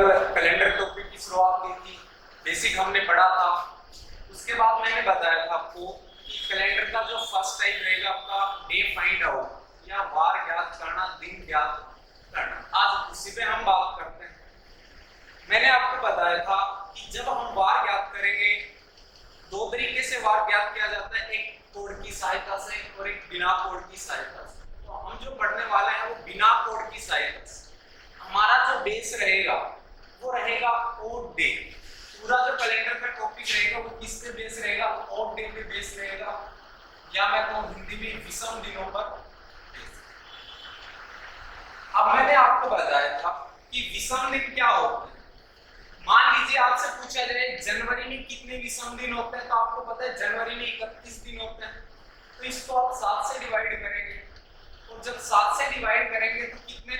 Calendar topic की शुरुआत की थी, बेसिक हमने पढ़ा था। उसके बाद मैंने बताया था आपको कि कैलेंडर का जो फर्स्ट टाइप रहेगा आपका डे फाइंड आउट या वार ज्ञात करना, दिन ज्ञात करना। आज उसी पे हम बात करते हैं। मैंने आपको बताया था कि जब हम वार ज्ञात करेंगे, दो तरीके से वार ज्ञात किया जाता है, एक कोड की सहायता से और एक बिना कोड की सहायता से। तो हम जो पढ़ने वाले हैं वो बिना कोड की सहायता से। हमारा जो बेस रहेगा वो रहेगा ओड डे। पूरा जो कैलेंडर का टॉपिक रहेगा वो किस पे बेस रहेगा? ओड डे पे बेस रहेगा, या मैं कहूं हिंदी में विषम दिनों पर। अब मैंने आपको बताया था कि विषम दिन क्या होते हैं। मान लीजिए आपसे पूछा जाए जनवरी में कितने विषम दिन होते हैं, तो आपको पता है जनवरी में 31 दिन होते हैं। तो इसको आप 7 से डिवाइड करेंगे, और जब 7 से डिवाइड करेंगे तो कितने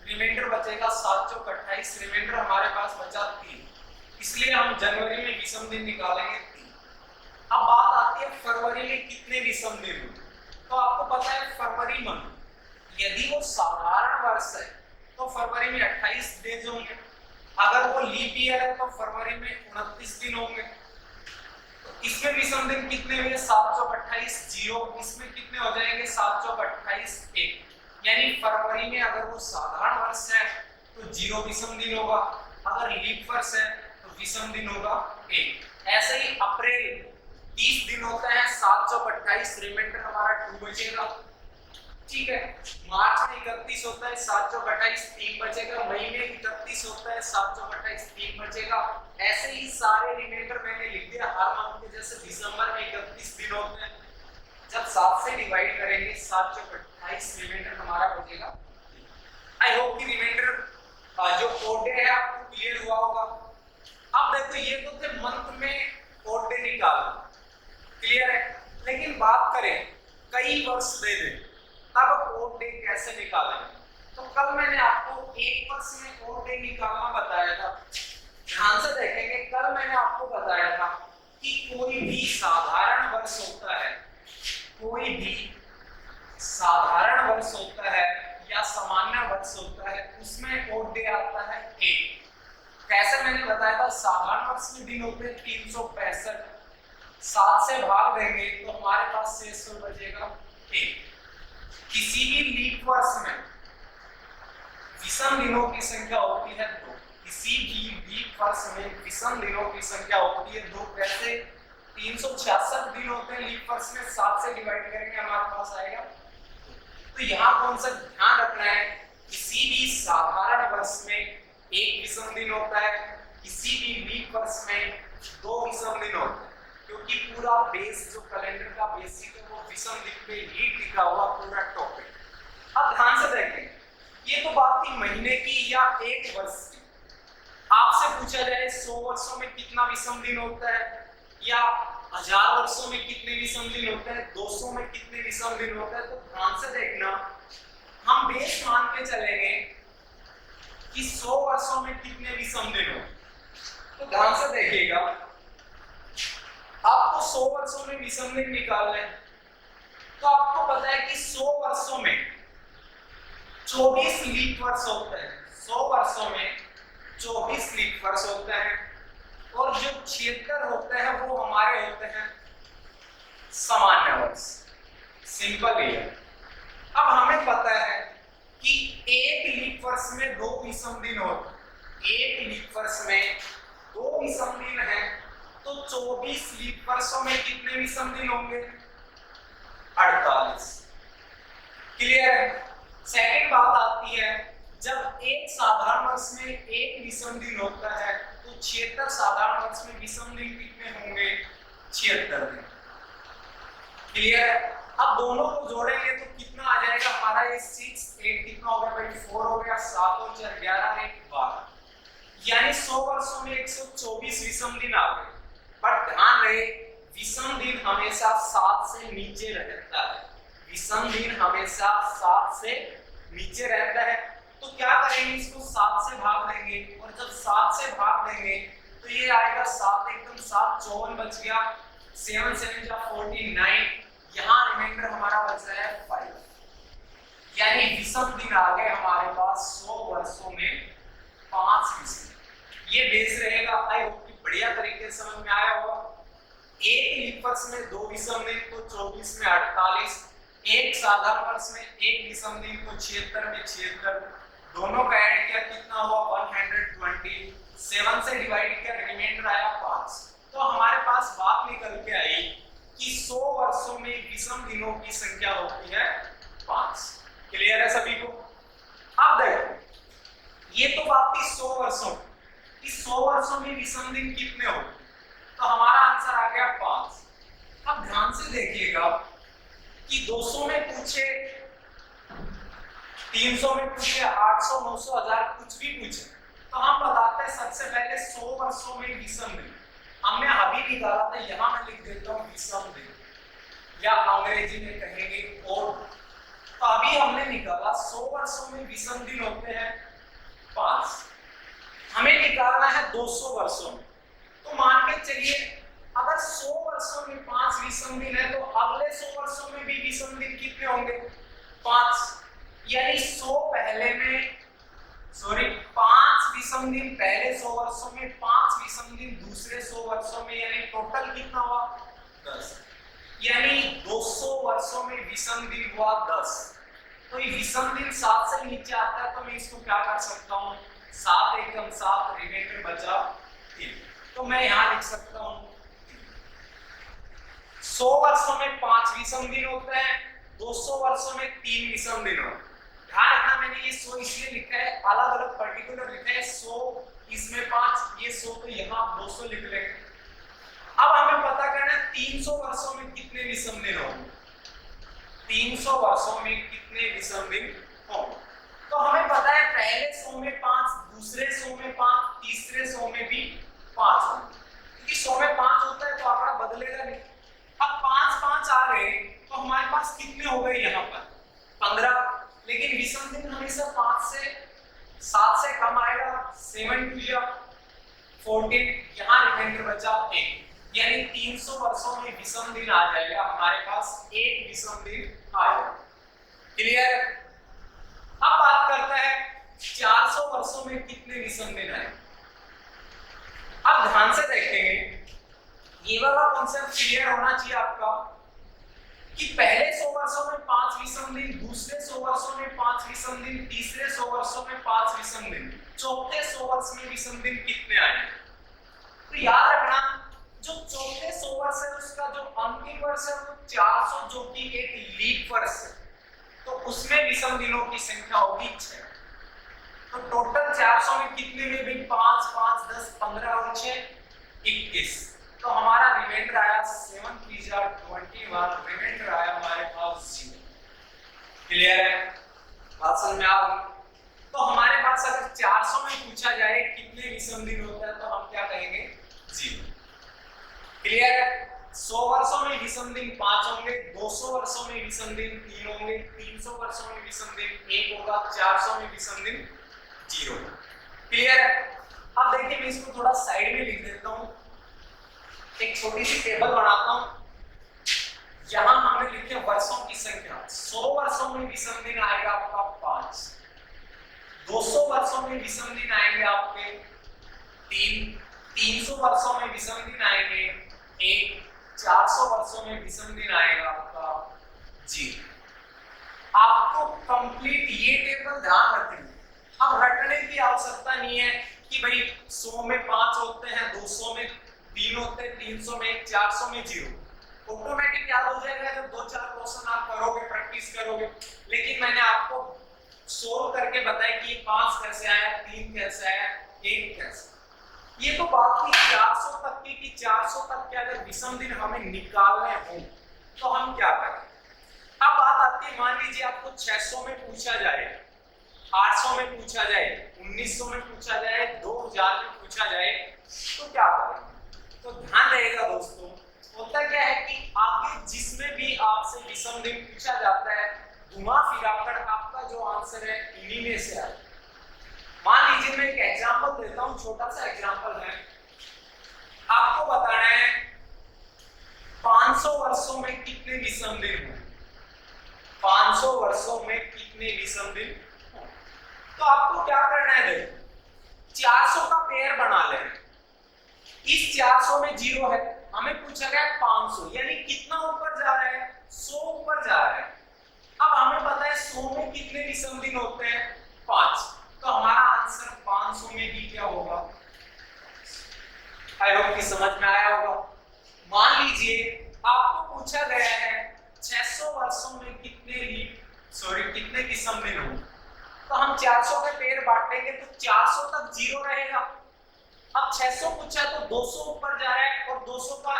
रिमाइंडर बचेगा? 7 चौक 28, रिमाइंडर हमारे पास बचा 3। इसलिए हम जनवरी में विषम दिन निकालेंगे 3। अब बात आती है फरवरी में कितने विषम दिन होंगे। तो आपको पता है फरवरी मंथ यदि वो साधारण वर्ष है तो फरवरी में 28 डेज होंगे। अगर वो लीप ईयर है तो फरवरी में 29 दिन होंगे। तो इसमें विषम दिन कितने हुए? 7 चौक 28 0। इसमें कितने हो जाएंगे? 7 चौक 28 1। यानी फरवरी में अगर वो साधारण वर्ष है तो 0 विषम दिन होगा, अगर लीप वर्ष है तो विषम दिन होगा 1। ऐसे ही अप्रैल 30 दिन होता है, 7 चौक 28, रिमाइंडर हमारा 2 बचेगा। ठीक है। मार्च में 31 होता है, 7 चौक 28 3 बचेगा। मई में 31 होता है, 7 चौक 28 3 बचेगा। ऐसे ही सारे रिमाइंडर मैंने लिख दिया हर मंथ के। जैसे दिसंबर में 31 दिन होते हैं, जब 7 से डिवाइड करेंगे 7 चौक 28, रिमाइंडर हमारा बचेगा। आई होप कि रिमाइंडर जो ओड डे है आपको क्लियर हुआ होगा। अब देखो ये तो थे मंथ में ओड डे निकालना, क्लियर है। लेकिन बात करें कई वर्ष दे दे तब ओड डे कैसे निकालेंगे। तो कल मैंने आपको एक वर्ष में ओड डे निकालना बताया था। ध्यान से देखेंगे, कल मैंने आपको बताया था कि कोई भी साधारण वर्ष होता है, कोई भी साधारण वर्ष होता है या सामान्य वर्ष होता है, उसमें ओड डे आता है 1। कैसे मैंने बताया था? साधारण वर्ष में दिन होते हैं 365, 7 से भाग देंगे तो हमारे पास शेष बचेगा 1। किसी भी लीप वर्ष में विषम दिनों की संख्या होती है 2। किसी भी लीप वर्ष में विषम दिनों की संख्या होती है 2। कैसे? 366 दिन होते हैं लीप वर्ष में, 7 से डिवाइड करेंगे हमारे पास आएगा। तो यहाँ कौन सा ध्यान रखना है? किसी भी साधारण वर्ष में 1 विषम दिन होता है, किसी भी लीप वर्ष में 2 विषम दिन होते हैं, क्योंकि पूरा बेस जो कैलेंडर का बेसिक है वो विषम दिन पे ही टिका हुआ पूरा टॉपिक। अब ध्यान से देखें, ये तो बात थी महीने की या एक वर्ष की। आपसे पूछा जाए 100 वर्षों में कितना विषम दिन होता है, या 1000 वर्षों में कितने विषम दिन होते हैं, 200 में कितने विषम दिन होते हैं, तो ध्यान से देखना। हम बेस मान के चलेंगे कि 100 वर्षों में कितने विषम दिन होते हैं। तो ध्यान से देखिएगा, आपको 100 वर्षों में विषम दिन निकालना है। तो आपको पता है कि 100 वर्षों में 24 लीप वर्ष होते हैं। 100 वर्षों में 24 लीप वर्ष होते हैं, और जो 76 होते हैं वो हमारे होते हैं सामान्य वर्ष, सिंपल ईयर। अब हमें पता है कि एक लीप वर्ष में 2 विषम दिन होते हैं। एक लीप वर्ष में 2 विषम दिन है, तो 24 लीप वर्षों में कितने विषम दिन होंगे? 48। क्लियर है। सेकंड बात आती है, जब एक साधारण वर्ष में 1 विषम दिन होता है तो 76 साधारण वर्ष में विषम दिन कितने होंगे? 76 दिन। क्लियर है। अब दोनों को जोड़ेंगे तो कितना आ जाएगा हमारा? ये 6 8 कितना हो गया भाई? 4 हो गया, 7 और 4 11 1 12। यानी 100 वर्षों में 124 विषम दिन आ गए। पर ध्यान रहे, विषम दिन हमेशा 7 से नीचे रहता है। विषम दिन हमेशा 7 से नीचे रहता है। तो क्या करेंगे? इसको 7 से भाग देंगे, और जब 7 से भाग देंगे तो ये आएगा 7 एकदम 7 54 बच गया। 7 7 जा 49। यहाँ रिमाइंडर हमारा बच रहा है 5। यानी विषम दिन आ गए हमारे पास 100 वर्षों में 5 विषम। ये बेस रहेगा। आई होप कि बढ़िया तरीके से समझ में आया होगा। एक लीप वर्ष में 2 विषम दिन तो 24 में 48, एक साधारण वर्ष में एक विषम दिन तो 76 में 76, दोनों का ऐड किया कितना हुआ 120, 7 से डिवाइड किया रिमाइंडर आया 5। तो हमारे पास बात निकल के आई कि 100 वर्षों में विषम दिनों की संख्या होती है 5। क्लियर है सभी को? अब देखो ये तो बात थी 100 वर्षों की। 100 वर्षों में विषम दिन कितने होते? तो हमारा आंसर आ गया 5। अब ध्यान से देखिएगा कि 200 में पूछे, 300 में पूछे, 800, 900, 1000 कुछ भी पूछे तो हम बताते हैं सबसे पहले 100 वर्षों में विषम दिन। हमने अभी निकाला था, यहां मैं लिख देता हूं विषम दिन, या अंग्रेजी में कहेंगे ओड। तो अभी हमने निकाला 100 वर्षों में विषम दिन होते हैं 5। हमें निकालना है 200 वर्षों में। तो मान के चलिए अगर 100 वर्षों में 5 विषम दिन है तो अगले 100 वर्षों में भी विषम दिन कितने होंगे 5। यानी 100 पहले में 5 विषम दिन पहले 100 वर्षों में, 5 विषम दिन दूसरे 100 वर्षों में, यानी टोटल कितना हुआ 10। यानी 200 वर्षों में विषम दिन हुआ 10। तो ये विषम दिन 7 से नीचे आता है तो मैं इसको क्या कर सकता हूँ 7 एकम 7, रिमाइंडर बचा 3। तो मैं यहां लिख सकता हूं 100 वर्षों में 5 विषम दिन होते हैं, 200 वर्षों में 3 विषम दिन होते हैं। ध्यान रखना मैंने ये 100 इसलिए लिखा है, अलग अलग पर्टिकुलर लिखा है। 100 इसमें 5, ये 100 तो यहाँ 200 लिख लेंगे। अब हमें पता करना है 300 वर्षों में कितने विषम दिन होंगे। 300 वर्षों में कितने विषम दिन होंगे? तो हमें पता है पहले 100 में 5, दूसरे 100 में 5, तीसरे 100 में भी 5 होंगे। क्योंकि 100 में 5 होता है तो आंकड़ा बदलेगा नहीं। अब 5 5 आ गए तो हमारे पास कितने हो गए यहाँ पर 15। लेकिन विषम दिन हमेशा 5 से 7 से कम आएगा। 7 2 14, यहाँ रिमाइंडर बचा 1। यानी 300 वर्षों में विषम दिन आ जाएगा हमारे पास, एक विषम दिन आएगा। क्लियर? अब बात करते हैं 400 वर्षों में कितने विषम दिन आए। अब ध्यान से देखेंगे, ये वाला कॉन्सेप्ट क्लियर होना चाहिए आपका कि पहले 100 वर्षों में 5 विषम दिन, दूसरे 100 वर्षों में 5 विषम दिन, तीसरे 100 वर्षों में 5 विषम दिन, चौथे 100 वर्ष में विषम दिन कितने आए। तो याद रखना जो चौथे 100 वर्ष है उसका जो अंतिम वर्ष है वो 400 जो कि एक लीप वर्ष है, तो उसमें विषम दिनों की संख्या होगी 6। तो टोटल 400 में कितने में भी 5 5 10 15 और 6 21। तो हमारा रिमाइंडर आया 7 3 21, रिमाइंडर आया हमारे पास 0। क्लियर है? बात समझ में आ गई? तो हमारे पास अगर 400 में पूछा जाए कितने विषम दिन होता है तो हम क्या कहेंगे 0। क्लियर है? 100 वर्षों में विषम दिन 5 होंगे, 200 वर्षों में विषम दिन 3 होंगे, 300 वर्षों में विषम दिन 1 होगा, 400 में विषम दिन 0। क्लियर है? अब देखिए मैं इसको थोड़ा साइड में लिख देता हूं, एक छोटी सी टेबल बनाता हूं। यहां हमने लिखे वर्षों की संख्या। 100 वर्षों में विषम दिन आएगा आपका 5, 200 वर्षों में विषम दिन आएंगे आपके 3, 300 वर्षों में विषम दिन आएंगे 1, 400 वर्षों में विषम दिन आएगा आपका 0। आपको कंप्लीट ये टेबल ध्यान रखेंगे। अब रटने की आवश्यकता नहीं है कि भाई 100 में 5 होते हैं, 200 में 3 होते हैं, 300 में 1, 400 में 0। ऑटोमेटिक याद हो जाएगा जब 2-4 क्वेश्चन आप करोगे, प्रैक्टिस करोगे। लेकिन मैंने आपको सोल्व करके बताया कि ये 5 कैसे आया, 3 कैसे आया, 1 कैसे। ये तो बात थी 400 तक की कि 400 तक के अगर विषम दिन हमें निकालने हो तो हम क्या करें। अब बात आती है, मान लीजिए आपको 600 में पूछा जाए, 800 में पूछा जाए, 1900 में पूछा जाए, 2000 में पूछा जाए तो क्या करें। तो ध्यान रहेगा दोस्तों, होता क्या है कि आगे जिसमें भी आपसे विषम दिन पूछा जाता है घुमा फिराकर आपका जो आंसर है इन्हीं में से आए। मान लीजिए मैं एक एग्जांपल देता हूं, छोटा सा एग्जांपल है। आपको बताना है 500 वर्षों में कितने विषम दिन हों। 500 वर्षों में कितने विषम दिन हों। तो आपको क्या करना है, देखो 400 का पेयर बना ले। इस 400 में 0 है, हमें पूछा गया 500, यानी कितना ऊपर जा रहा है, 100 ऊपर जा रहा है। अब हमें पता है 100 में कितने विषम दिन होते हैं, 5, तो हमारा आंसर 500 में भी क्या होगा। आई होप कि समझ में आया होगा। मान लीजिए आपको पूछा गया है 600 वर्षों में कितने विषम दिन होंगे, तो हम 400 के पेड़ बांटेंगे तो 400 तक 0 रहेगा। अब 600 पूछा तो 200 ऊपर जा रहा है और 200 का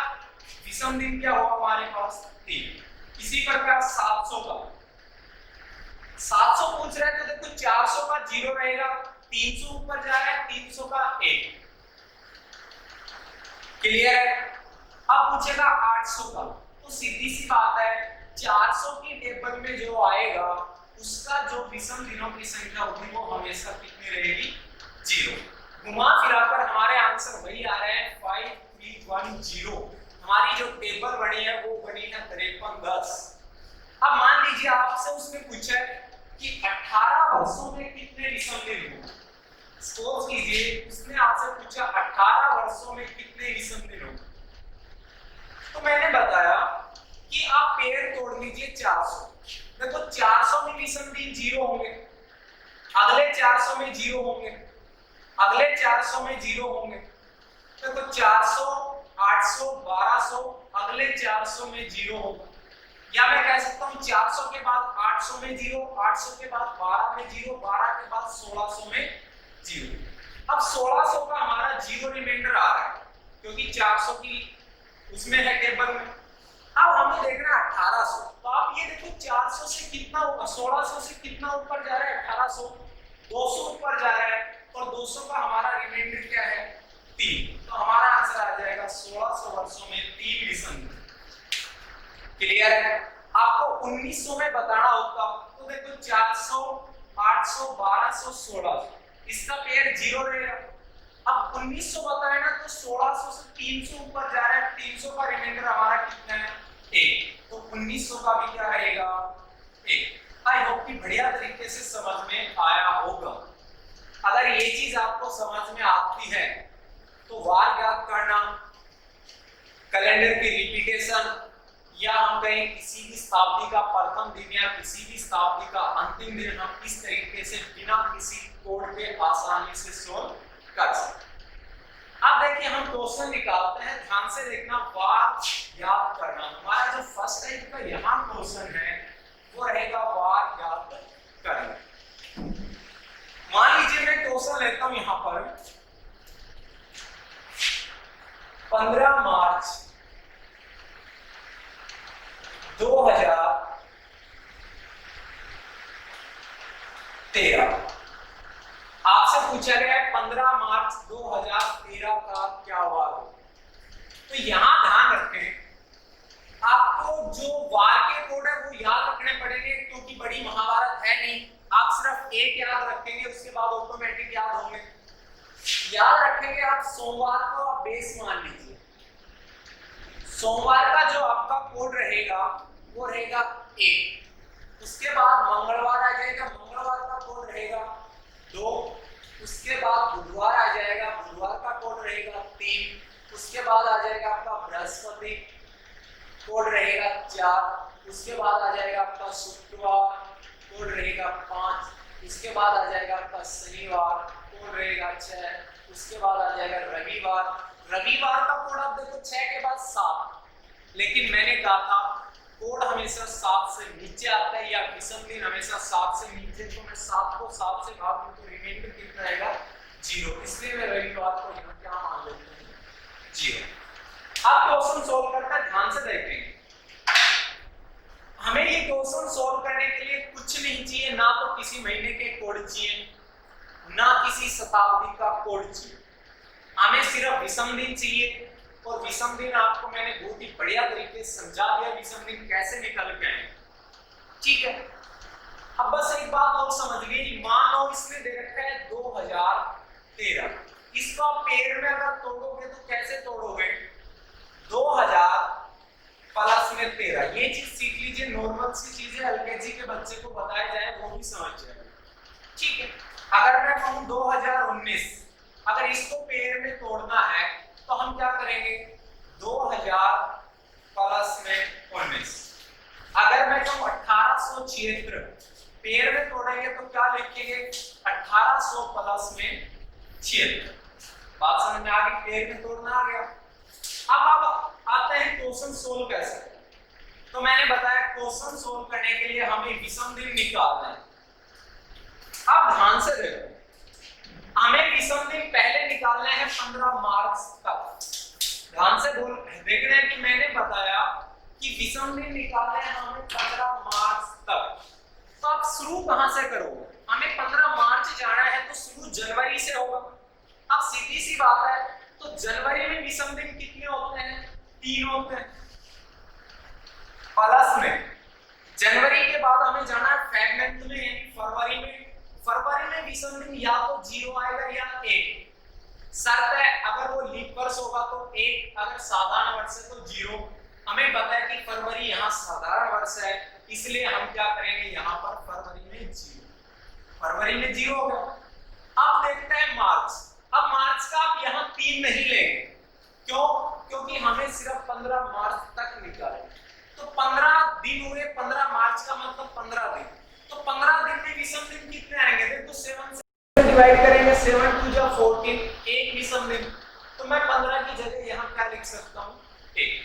विषम दिन क्या होगा हमारे पास, 3। इसी प्रकार 700 पूछ रहा है तो देखो 400 का 0 रहेगा, 300 ऊपर जा रहा है, 300 का 1। क्लियर है। अब पूछेगा 800 का, तो सीधी सी बात है 400 की टेबल में जो आएगा उसका जो विषम दिनों की संख्या होगी वो हमेशा कितनी रहेगी, 0। घुमा फिराकर हमारे आंसर वही आ रहे हैं 5310। हमारी जो टेबल बनी है वो बनी है 5310। अब मान लीजिए आपसे उसने पूछा कि 18 वर्षों में कितने विषम दिन होंगे। सोच कीजिए उसने आपसे पूछा 18 वर्षों में कितने विषम दिन होंगे, तो मैंने बताया कि आप पेड़ तोड़ लीजिए 400। देखो 400 में विषम दिन 0 होंगे, अगले 400 में 0 होंगे, अगले 400 में 0 होंगे। देखो 400, 800, 1200, अगले 400 में 0 होगा। या मैं कह सकता हूं 400 के बाद 800 में 0, 800 के बाद 12 में 0, 12 के बाद 1600 में 0। अब 1600 का हमारा 0 रिमाइंडर आ रहा है क्योंकि 400 की उसमें है टेबल में। अब हमें देखना है 1800, तो आप ये देखो 400 से कितना होगा, 1600 से कितना ऊपर जा रहा है, 1800, 200 ऊपर जा रहा है और 200 का हमारा रिमाइंडर क्या है, 3। तो हमारा आंसर आ जाएगा 1600 वर्षों में 3 विषम दिन। क्लियर है। आपको 1900 में बताना होता तो देखो 400, 800, 1200, 1600, इसका पेयर 0 रहेगा। अब 1900 बताए ना तो 1600 से 300 ऊपर जा रहा है, 300 का रिमाइंडर हमारा कितना है, 1। तो 1900 का भी क्या रहेगा, 1। आई होप कि बढ़िया तरीके से समझ में आया होगा। अगर ये चीज आपको समझ में आती है तो वार याद करना, कैलेंडर की रिपीटेशन, या हम कहें किसी भी शताब्दी का प्रथम दिन या किसी भी शताब्दी का अंतिम दिन हम इस तरीके से बिना किसी कोड के आसानी से सोल्व कर सकते हैं। अब देखिए हम क्वेश्चन निकालते हैं, ध्यान से देखना, वार याद करना। हमारा जो फर्स्ट टाइप का यहाँ क्वेश्चन है वो रहेगा वार याद करना। मान लीजिए मैं क्वेश्चन लेता हूं यहाँ पर 15 मार्च 2013। आपसे पूछा गया है 15 मार्च 2013 का क्या वार हो। तो यहां ध्यान रखें आपको जो वार के कोड है वो याद रखने पड़ेंगे क्योंकि बड़ी महाभारत है नहीं। आप सिर्फ एक याद रखेंगे उसके बाद ऑटोमेटिक याद होंगे। याद रखेंगे आप सोमवार को आप बेस मान लीजिए, सोमवार का जो आपका कोड रहेगा वो रहेगा 1। उसके बाद मंगलवार आ जाएगा, मंगलवार का कोड रहेगा 2। उसके बाद बुधवार आ जाएगा, बुधवार का कोड रहेगा 3। उसके बाद आ जाएगा आपका बृहस्पति, कोड रहेगा 4। उसके बाद आ जाएगा आपका शुक्रवार, कोड रहेगा 5। उसके बाद आ जाएगा आपका शनिवार, कोड रहेगा 6। उसके बाद आ जाएगा रविवार, रविवार का कोड आप देखो 6 के बाद 7, लेकिन मैंने कहा था कोड हमेशा 7 से नीचे आता है या विषम दिन हमेशा 7 से नीचे, तो मैं 7 को 7 से भाग दूं तो रिमाइंडर कितना रहेगा, 0। इसलिए मैं रविवार को यहाँ क्या मान लेता हूँ, 0। अब क्वेश्चन सॉल्व करते हैं, ध्यान से देखेंगे। हमें ये क्वेश्चन सॉल्व करने के लिए कुछ नहीं चाहिए, ना तो किसी महीने के कोड चाहिए ना किसी शताब्दी का कोड चाहिए, हमें सिर्फ विषम दिन चाहिए। और विषम दिन आपको मैंने बहुत ही बढ़िया तरीके से समझा दिया विषम दिन कैसे निकल के आए, ठीक है। अब बस एक बात और समझ लीजिए, मान लो इसने दे रखा है 2013, इसको आप पेड़ में अगर तोड़ोगे तो कैसे तोड़ोगे, 2000 प्लस में 13। ये चीज सीख लीजिए, नॉर्मल सी चीज है, एलकेजी के बच्चे को बताया जाए वो भी समझ जाए, ठीक है। अगर मैं कहूं 2019, अगर इसको पेड़ में तोड़ना है तो हम क्या 1876, पेयर में तोड़ेंगे तो क्या लिखेंगे 1800 प्लस में 76। बात समझ में आ गई, पेयर में तोड़ना आ गया। अब आते हैं क्वेश्चन सोल्व कैसे। तो मैंने बताया क्वेश्चन सोल्व करने के लिए हमें विषम दिन निकालना है। अब ध्यान से देखो, हमें विषम दिन पहले निकालने हैं 15 मार्च तक। ध्यान से बोल देखना है कि मैंने बताया कि विषम दिन निकालने हैं हमें 15 मार्च तक। तो आप शुरू कहां से करोगे? हमें 15 मार्च जाना है तो शुरू जनवरी से होगा। अब सीधी सी बात है, तो जनवरी में विषम दिन कितने होते हैं? 3 होते हैं। प्लस में जनवरी के बाद हमें जाना है फेब मंथ में यानी फरवरी में। फरवरी में विषम दिन या तो 0 आएगा या 1। शर्त है अगर वो लीप वर्ष होगा तो 1, अगर साधारण वर्ष है तो 0। हमें पता है कि फरवरी यहाँ साधारण वर्ष है, इसलिए हम क्या करेंगे यहाँ पर फरवरी में 0। फरवरी में 0 हो गया। अब देखते हैं मार्च। अब मार्च का आप यहाँ 3 नहीं लेंगे, क्यों? क्योंकि हमें सिर्फ 15 मार्च तक निकालना। तो 15 दिन हुए, 15 मार्च का मतलब 15 दिन। तो 15 दिन में विषम दिन कितने आएंगे? देखो 7 से डिवाइड करेंगे, 7 2 जा 14, एक विषम दिन। तो मैं 15 की जगह यहाँ क्या लिख सकता हूँ? 1।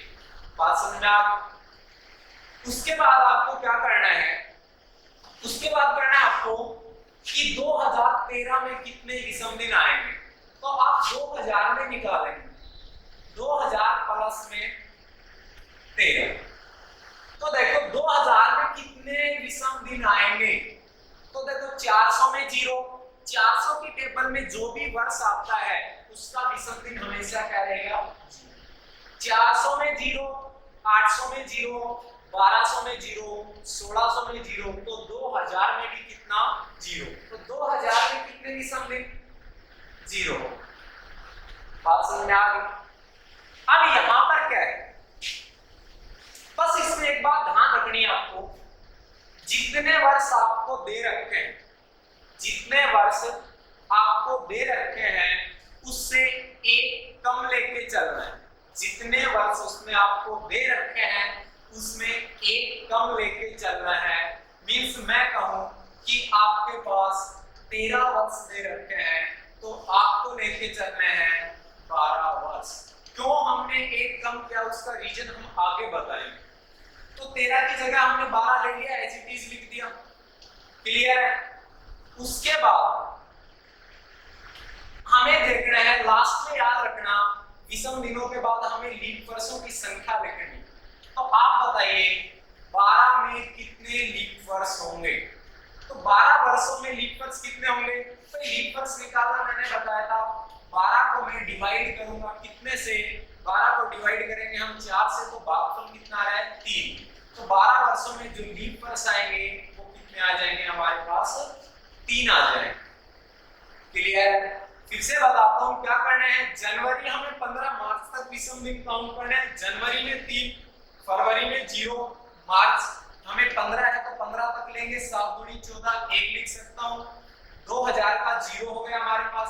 बात समझ में आ गई? उसके बाद आपको क्या करना है? उसके बाद करना है आपको कि 2013 में कितने विषम दिन आएंगे। तो आप 2000 में निकालेंगे, 2000 प्लस में 13। तो देखो 2000 में कितने विषम दिन आएंगे? तो देखो 400 में 0। 400 की टेबल में जो भी वर्ष आता है उसका विषम दिन हमेशा क्या रहेगा? 400 में 0, 800 में 0, 1200 में 0, 1600 में 0। तो 2000 में भी कितना? 0। तो 2000 में कितने विषम दिन? 0। बात समझ में आ गई? अब यहां पर क्या है, बस इसमें एक बात ध्यान रखनी है आपको, जितने वर्ष आपको दे रखे हैं, जितने वर्ष आपको दे रखे हैं उससे एक कम लेके चलना है। जितने वर्ष उसमें आपको दे रखे हैं उसमें एक कम लेके चलना है। मींस मैं कहूं कि आपके पास 13 वर्ष दे रखे हैं तो आपको लेके चलने हैं 12 वर्ष। क्यों हमने एक कम किया उसका रीजन हम आगे बताएंगे। तो 13 की जगह हमने 12 ले लिया, एज इट इज लिख दिया। क्लियर है? उसके बाद हमें देखना है, लास्ट में याद रखना, विषम दिनों के बाद हमें लीप वर्षों की संख्या लिखनी। तो आप बताइए 12 में कितने लीप वर्ष होंगे? तो 12 वर्षों में लीप वर्ष कितने होंगे? तो लीप वर्ष निकालना मैंने बताया था, 12 को मैं डिवाइड करूंगा कितने से? 12 को डिवाइड करेंगे हम 4 से, तो भागफल कितना आ रहा है? 3। तो 12 वर्षों में जो लीप वर्ष आएंगे वो कितने आ जाएंगे हमारे पास? 3 आ जाएंगे। क्लियर? फिर से बताता हूं क्या करना है। जनवरी हमें 15 मार्च तक विषम दिन काउंट करना है। जनवरी में 3, फरवरी में 0, मार्च हमें 15 है तो 15 तक लेंगे, 7 दूनी 14, 1 लिख सकता हूं। 2000 का 0 हो गया हमारे पास।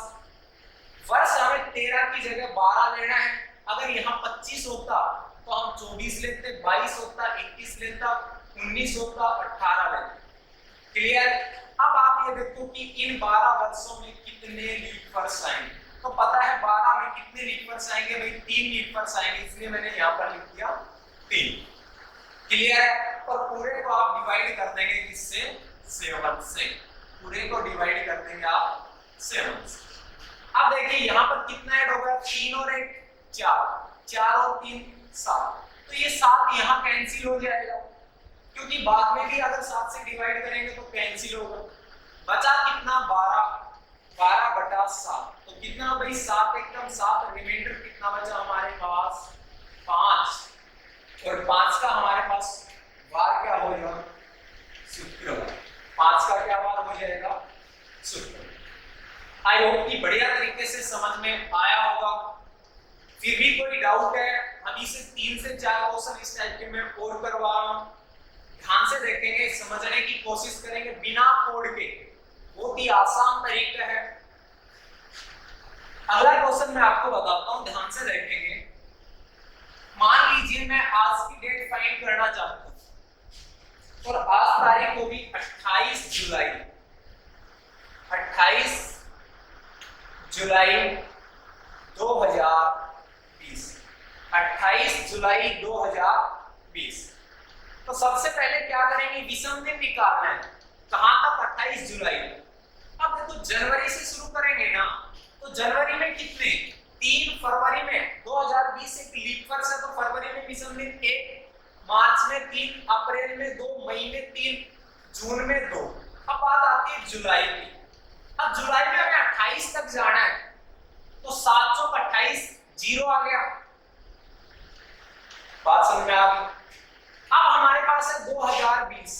वर्ष हमें 13 की जगह 12 लेना है। अगर यहाँ 25 होता तो हम 24 लेते, 22 होता 21 लेता, 19 होता 18 लेते। क्लियर? अब आप ये देखो कि इन 12 वर्षों में कितने लीप वर्ष आएंगे। तो पता है 12 में कितने लीप वर्ष आएंगे भाई? 3 लीप वर्ष आएंगे, इसलिए मैंने यहाँ पर लिख दिया 3। क्लियर है? और पूरे को आप डिवाइड कर देंगे किससे? 7 से। पूरे को डिवाइड कर देंगे आप 7 से। अब देखिए यहाँ पर कितना ऐड होगा? 3 और 1 4, 4 और 3 7। तो ये 7 यहाँ कैंसिल हो जाएगा, क्योंकि बाद में भी अगर 7 से डिवाइड करेंगे तो कैंसिल होगा। बचा कितना? 12/7। तो कितना भाई? 7 एकदम 7। रिमाइंडर कितना बचा हमारे पास? 5। और 5 का हमारे पास वार क्या हो जाएगा? शुक्रवार। 5 का क्या वार हो जाएगा? शुक्रवार। आई होप कि बढ़िया तरीके से समझ में आया होगा। फिर भी कोई डाउट है? अभी से 3 से 4 क्वेश्चन इस टाइप के मैं और करवा रहा हूं। ध्यान से देखेंगे, समझने की कोशिश करेंगे बिना कोड के। बहुत ही आसान तरीका है। अगला क्वेश्चन मैं आपको बताता हूं, ध्यान से देखेंगे। मान लीजिए मैं आज की डेट फाइंड करना चाहता हूं। और आज तारीख होगी 28 जुलाई, 28 जुलाई 2020, 28 जुलाई 2020। तो सबसे पहले क्या करेंगे, विषम दिन निकालना है। कहां तक? 28 जुलाई। अब देखो जनवरी से शुरू करेंगे ना, तो जनवरी में कितने? 3, फरवरी में 2020 एक लीप वर्ष है तो फरवरी में विषम दिन 1, मार्च में 3, अप्रैल में 2, मई में 3, जून में 2। अब बात आती है जुलाई की। अब जुलाई में हमें 28 तक जाना है, तो 7 चौक 28, 0 आ गया। बात समझ में आ गई? अब हमारे पास है 2020,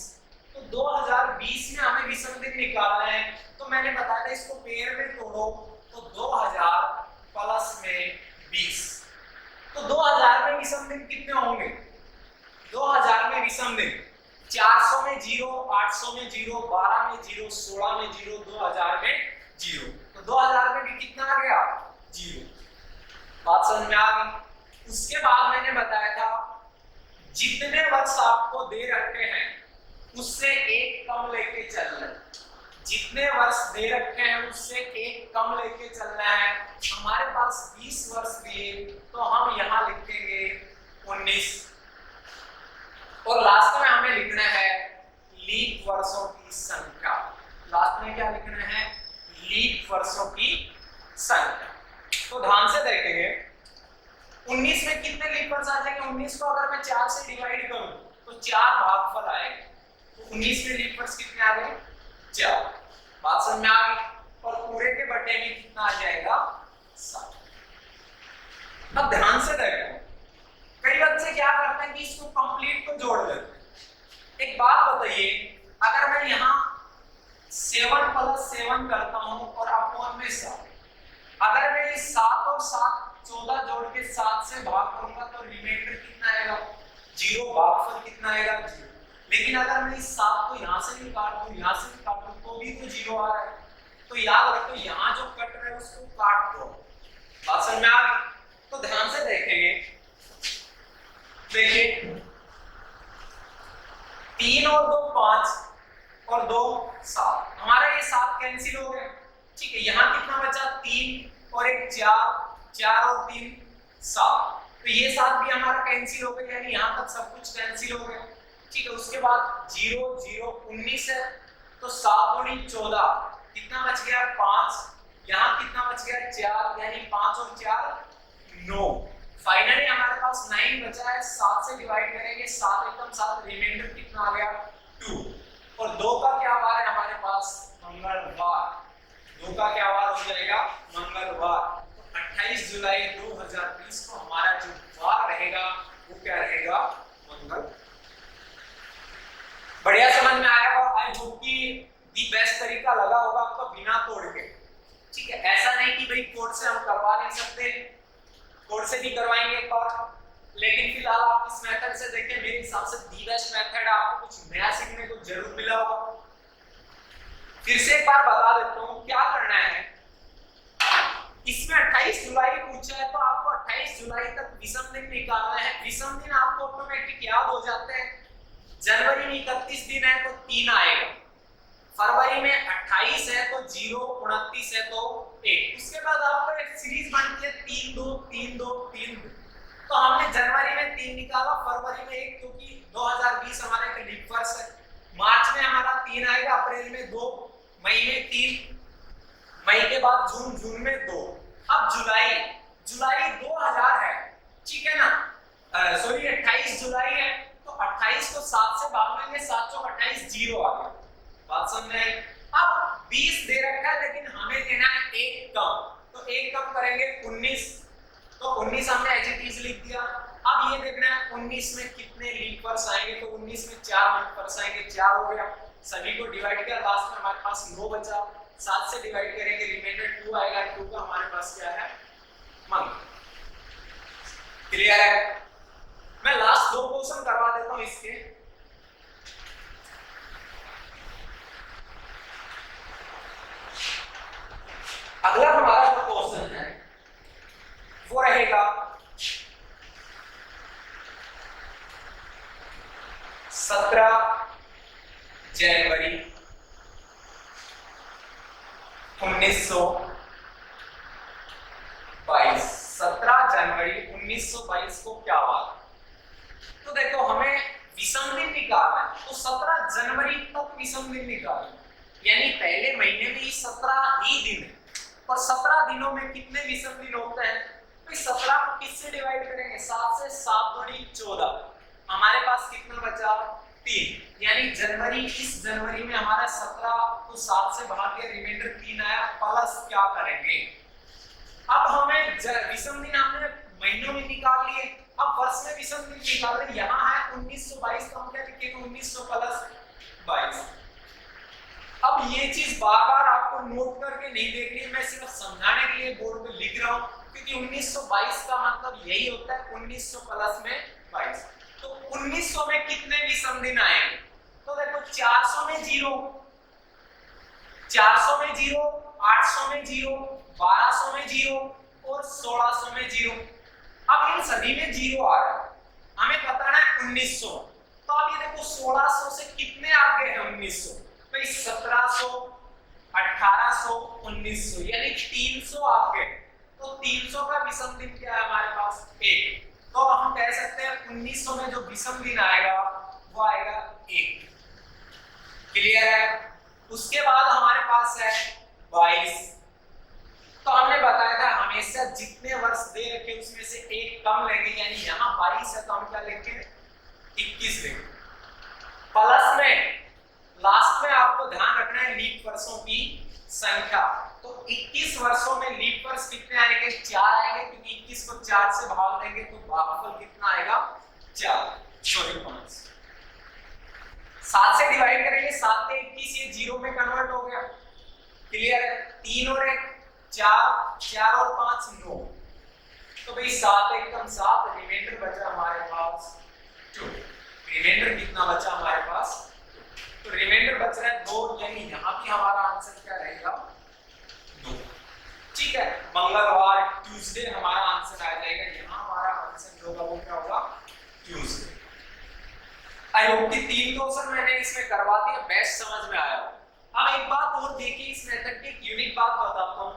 तो 2020 में हमें विषम दिन निकालना है। तो मैंने बताया था इसको पेड़ में तोड़ो, तो 2000 प्लस में 20, तो 2000 में विषम दिन कितने होंगे? 2000 में विषम दिन 400 में 0, 800 में 0, 12 में 0, 16 में 0, 2000 में 0, तो 2000 में भी कितना आ गया? 0। बात समझ में आ गई? उसके बाद मैंने बताया था जितने वर्ष आपको दे रखे हैं उससे एक कम लेके चलना है। जितने वर्ष दे रखे हैं उससे एक कम लेके चलना है। हमारे पास 20 वर्ष दिए तो हम यहाँ लिखेंगे 19, और लास्ट में हमें लिखना है लीप वर्षों की संख्या। लास्ट में क्या लिखना है? लीप वर्षों की संख्या। तो ध्यान से देखेंगे 19 में कितने लीप वर्ष आ जाएंगे? 19 को अगर मैं 4 से डिवाइड करूं तो 4 भागफल आएंगे, तो 19 में लीप वर्ष कितने आ गए? 4। बात समझ में आ गई? और पूरे के बटे में कितना आ जाएगा? 7। अब ध्यान से देखो, कई बच्चे क्या करते हैं कि इसको कंप्लीट को जोड़ देते हैं। एक बात बताइए, अगर मैं यहाँ 7 + 7 करता हूं और अपॉन में 7, अगर मैं इस 7 और 7 14 जोड़ के 7 से भाग करूंगा तो रिमाइंडर कितना आएगा? 0। भागफल कितना आएगा? 0। लेकिन अगर मैं इस 7 को यहाँ से भी काट दूं, यहाँ से भी काट दूं, तो भी तो 0 आ रहा है। तो याद रखो यहाँ जो कट रहा है उसको काट दो। बात समझ में आ गई? तो ध्यान से देखेंगे, देखिए 3 और 2 5 और 2 7, हमारा ये 7 कैंसिल हो गए। ठीक है, यहाँ कितना बचा? 3 और 1 4, 4 और 3 7, तो ये 7 भी हमारा कैंसिल हो गया, यानी यहाँ तक सब कुछ कैंसिल हो गया। ठीक है, उसके बाद 0 0 19 है, तो 7 और 14 कितना बच गया? 5। यहाँ कितना बच गया? 4, यानी 5 और 4 9। फाइनली हमारे पास 9 बचा है। 7 से डिवाइड करेंगे, 7 एकम 7, रिमाइंडर कितना आ गया? 2। और 2 का क्या वार है हमारे पास? मंगलवार। 2 का क्या वार हो जाएगा? मंगलवार। तो 28 जुलाई 2020 को हमारा जो वार रहेगा वो क्या रहेगा? मंगल। बढ़िया समझ में आया होगा। आई होप कि दी बेस्ट तरीका लगा होगा आपको बिना तोड़ के। ठीक है, ऐसा नहीं कि भाई कोड से हम करवा नहीं सकते, कोड से भी करवाएंगे एक बार, लेकिन फिलहाल आप इस मेथड से देखें, मेरे हिसाब से दी बेस्ट मेथड है। आपको कुछ नया सीखने को जरूर मिला होगा। फिर से एक बार बता देता हूं क्या करना है। इसमें 28 जुलाई पूछा है तो आपको 28 जुलाई तक विषम दिन निकालना है। विषम दिन आपको ऑटोमेटिक याद हो जाते हैं। जनवरी में 31 दिन है तो 3 आएगा, फरवरी में 28 है तो 0, 29 है तो 1। उसके बाद आपको एक सीरीज बनती है 3 2 3 2 3 2। तो हमने जनवरी में 3 निकाला, फरवरी में 1 क्योंकि 2020 हमारे का लीप वर्ष है, मार्च में हमारा 3 आएगा, अप्रैल में 2, मई में 3, मई के बाद जून, जून में 2। अब जुलाई 2000 है, ठीक है ना? सॉरी 28 जुलाई है तो 28 को 7 से भाग लेंगे, 7 चौक 28, 0 आ गया। बात समझ में आई? अब 20 दे रखा है लेकिन हमें देना है 1 कम, तो 1 कम करेंगे 19, तो 19 हमने एज इट इज लिख दिया। अब ये देखना है 19 में कितने लीप वर्ष आएंगे, तो 19 में 4 लीप वर्ष आएंगे, 4 हो गया। सभी को डिवाइड किया, लास्ट में हमारे पास 9 बचा। 7 से डिवाइड करेंगे, रिमाइंडर 2 आएगा। 2 का हमारे पास क्या है? मंगल। क्लियर है? मैं लास्ट 2 क्वेश्चन करवा देता हूं इसके। अगला हमारा जो क्वेश्चन है वो रहेगा 17 जनवरी 1922, 17 जनवरी 1922 को क्या हुआ? तो देखो हमें विषम दिन निकालना है, तो 17 जनवरी तक विषम दिन निकालना, यानी पहले महीने में ही 17 ही दिन है, और 17 दिनों में कितने विषम दिन होते हैं? तो 17 को किससे डिवाइड करेंगे? 7 से, 7 दूनी 14, हमारे पास कितना बचा? 3, यानी जनवरी, इस जनवरी में हमारा 17 को 7 से भाग के रिमाइंडर 3 आया, प्लस क्या करेंगे? अब हमें विषम दिन हमने महीनों में निकाल लिए, अब वर्ष में विषम दिन निकाल रहे, यहाँ है 1922, तो हम क्या लिखेंगे? 1900 प्लस 22। अब ये चीज बार बार आपको नोट करके नहीं देखनी है, मैं सिर्फ समझाने के लिए बोर्ड पे लिख रहा हूँ, क्योंकि 1922 का मतलब यही होता है 1900 प्लस में 22। तो 1900 में कितने विषम दिन आएंगे? तो देखो 400 में 0, 400 में 0, 800 में 0, 1200 में 0 और 1600 में 0। अब इन सभी में 0 आ रहा है, हमें बताना है 1900। तो अब ये देखो 1600 से कितने आगे है 1900? भाई 1700, 1800, 1900, यानी 300 आगे। तो 300 का विषम दिन क्या है हमारे पास? 1। तो हम कह सकते हैं 1900 में जो विषम दिन आएगा वो आएगा 1। क्लियर है? उसके बाद हमारे पास है 22। तो हमने बताया था हमेशा जितने वर्ष दे रखे उसमें से एक कम लेंगे, यानी यहाँ 22 है तो हम क्या लेंगे? 21 लेंगे। प्लस में लास्ट में आपको ध्यान रखना है लीप वर्षों की संख्या। तो 21 वर्षों में लीप वर्ष कितने आएंगे? 4 आएंगे, क्योंकि 21 को 4 से भाग देंगे तो भागफल कितना आएगा? 4, सॉरी 5। 7 से डिवाइड करेंगे, 7 से 21, ये 0 में कन्वर्ट हो गया। क्लियर है? 3 और 1 4, 4 और 5 9। तो भाई 7 एकम 7, रिमाइंडर बचा हमारे पास 2। रिमाइंडर कितना बचा हमारे पास? तो रिमाइंडर बच रहा है 2, यानी यहाँ भी हमारा आंसर क्या रहेगा? 2। ठीक है, मंगलवार ट्यूसडे हमारा आंसर आ जाएगा, यहाँ हमारा आंसर जो होगा वो क्या होगा? ट्यूसडे। आई होप कि 3 क्वेश्चन मैंने इसमें करवा दिया, बेस्ट समझ में आया। अब एक बात और देखिए, इस मेथड की एक यूनिक बात बताता हूँ।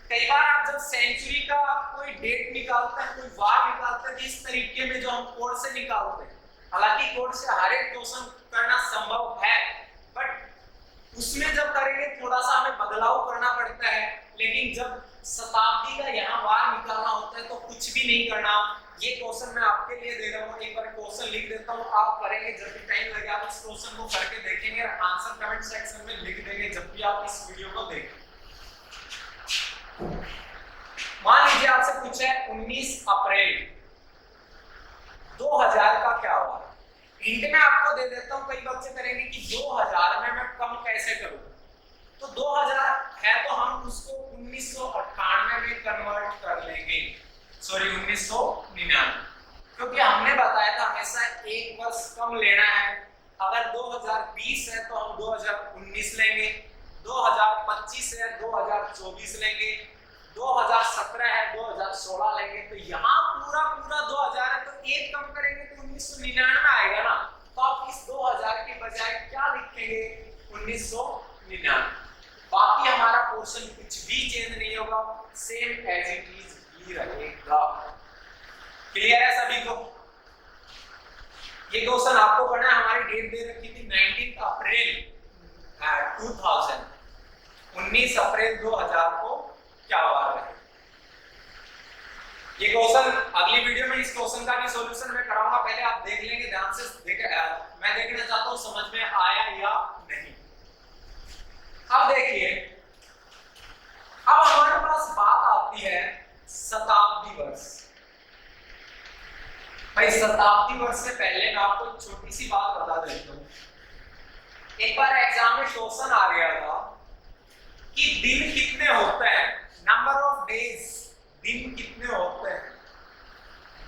कई बार आप जब सेंचुरी का कोई डेट निकालते हैं, कोई वार निकालते हैं, इस तरीके में जो हम कोड से निकालते हैं, हालांकि कोड से हर एक क्वेश्चन करना संभव है, बट उसमें जब करेंगे थोड़ा सा हमें बदलाव करना पड़ता है। लेकिन जब शताब्दी का यहाँ वार निकालना होता है तो कुछ भी नहीं करना। ये क्वेश्चन मैं आपके लिए दे रहा हूँ, एक बार क्वेश्चन लिख देता हूँ, आप करेंगे, जब भी टाइम लगे आप इस क्वेश्चन को करके देखेंगे और आंसर कमेंट सेक्शन में लिख देंगे जब भी आप इस वीडियो को देखें। मान लीजिए आपसे पूछा है 19 अप्रैल 2000 का क्या हुआ? हिंट में आपको दे देता हूं, कई बच्चे करेंगे कि 2000 में मैं कम कैसे करूं? तो 2000 है तो हम उसको 1998 में कन्वर्ट कर लेंगे, सॉरी 1999, क्योंकि हमने बताया था हमेशा एक वर्ष कम लेना है। अगर 2020 है तो हम 2019 लेंगे, 2025 है 2024 लेंगे, 2017 है 2016 लेंगे। तो यहाँ पूरा 2000 है तो एक कम करेंगे तो 1999 आएगा ना। तो आप इस 2000 के बजाय क्या लिखेंगे? 1999। बाकी हमारा पोर्शन कुछ भी चेंज नहीं होगा, सेम एज इट इज ही रहेगा। क्लियर है सभी को? ये क्वेश्चन आपको करना है, हमारी डेट दे रखी थी 19 अप्रैल 2000, 19 अप्रैल 2000 को क्या वार है? ये क्वेश्चन अगली वीडियो में इस क्वेश्चन का भी सॉल्यूशन मैं कराऊंगा, पहले आप देख लेंगे ध्यान से। मैं देखना चाहता हूं समझ में आया या नहीं। अब देखिए, अब हमारे पास बात आती है शताब्दी वर्ष। भाई शताब्दी वर्ष से पहले मैं आपको एक छोटी सी बात बता देता हूं। एक बार एग्जाम में क्वेश्चन आ गया था कि दिन कितने होते हैं, नंबर ऑफ डेज, दिन कितने होते हैं,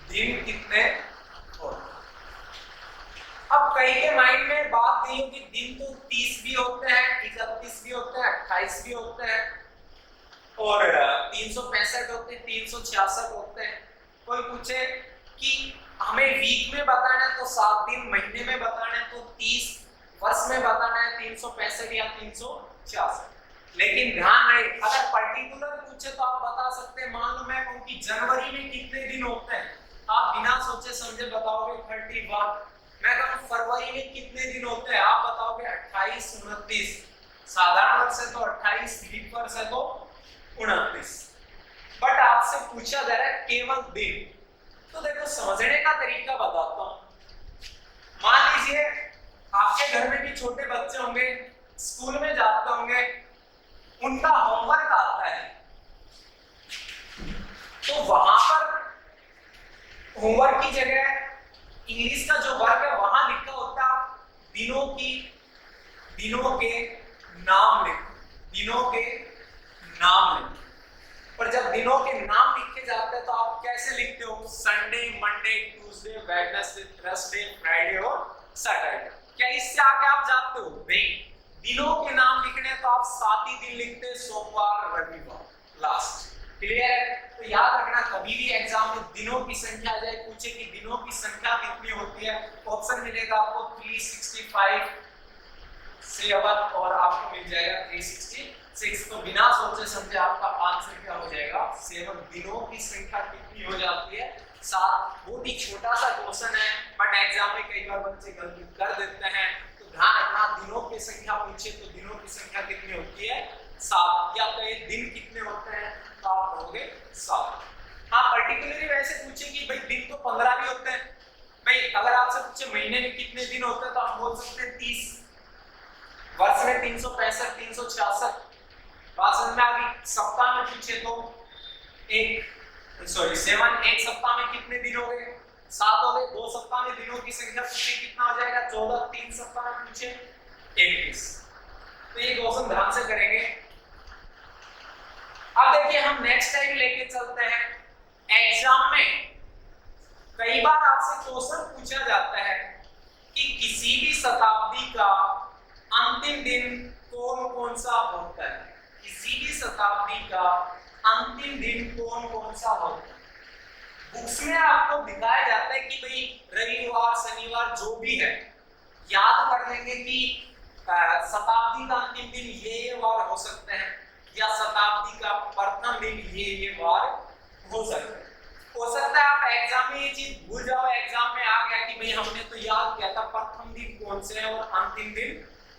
दिन कितने होते हैं। अब कई के माइंड में बात नहीं होगी, दिन तो 30 भी होते हैं, 31 भी होते हैं, 28 भी होते हैं और 365 होते हैं, 366 होते हैं। कोई पूछे कि हमें वीक में बताना है तो 7 दिन, महीने में बताना है तो 30, वर्ष में बताना है 365 या 366। लेकिन ध्यान रहे, अगर पर्टिकुलर पूछे तो आप बता सकते हैं। मान लो मैं कहूं कि जनवरी में कितने दिन होते हैं, आप बिना सोचे समझे बताओगे 31। मैं कहूं फरवरी में कितने दिन होते हैं, आप बताओगे 28, 29। साधारण वर्ष है तो 28, लीप वर्ष है तो 29। बट आपसे पूछा जा रहा है केवल दिन, तो देखो समझने का तरीका बताता हूं। मान लीजिए आपके घर में भी छोटे बच्चे होंगे, स्कूल में जाते होंगे, उनका होमवर्क आता है, तो वहां पर होमवर्क की जगह इंग्लिश का जो वर्क है वहां लिखा होता है दिनों के नाम लिखो, दिनों के नाम लिखो। पर जब दिनों के नाम लिखे जाते हैं तो आप कैसे लिखते हो? Sunday, Monday, Tuesday, Wednesday, Thursday, Friday और सैटरडे। क्या इससे आगे आप जाते हो? नहीं। दिनों के नाम लिखने तो आप 7 ही दिन लिखते हैं, सोमवार, रविवार, लास्ट। क्लियर है? तो याद रखना, कभी भी एग्जाम में दिनों की संख्या आ जाए, पूछे कि दिनों की संख्या कितनी होती है, ऑप्शन मिलेगा आपको 365, 7 और आपको मिल जाएगा 366। तो बिना सोचे समझे आपका आंसर क्या हो जाएगा? 7। दिनों की संख्या कितनी हो जाती है? 7। बहुत ही छोटा सा क्वेश्चन है, बट एग्जाम में कई बार बच्चे गलती कर देते हैं, तो ध्यान रखना। दिनों की संख्या पूछे तो दिनों की संख्या कितनी होती है? 7। या तो दिन कितने होते हैं तो आप कहोगे 7। हाँ, पर्टिकुलरली वैसे पूछे कि भाई दिन तो 15 भी होते हैं। भाई अगर आपसे पूछे महीने में कितने दिन होते हैं तो आप बोल सकते हैं 30। वर्ष में 365, 366। बात समझ में आ गई? सप्ताह में पूछे तो 7। एक सप्ताह में कितने दिन हो गए? 7 हो गए। 2 सप्ताह में दिनों की संख्या पूछे कितना हो जाएगा? 14। 3 सप्ताह में पूछे 21। तो ये क्वेश्चन ध्यान से करेंगे। अब देखिए हम नेक्स्ट टाइम लेके चलते हैं। एग्जाम में कई बार आपसे क्वेश्चन पूछा जाता है कि किसी भी शताब्दी का अंतिम दिन कौन कौन सा होता है? किसी भी शताब्दी का अंतिम दिन कौन कौन सा होता है? बुक्स में आपको दिखाया जाता है कि भाई रविवार, शनिवार जो भी है, याद कर लेंगे कि शताब्दी का अंतिम दिन ये वार हो सकते हैं, या शताब्दी का प्रथम दिन ये वार हो सकता है। हो सकता है आप एग्जाम में ये चीज भूल जाओ, एग्जाम में आ गया कि भाई हमने तो याद किया था प्रथम दिन कौन से है और अंतिम दिन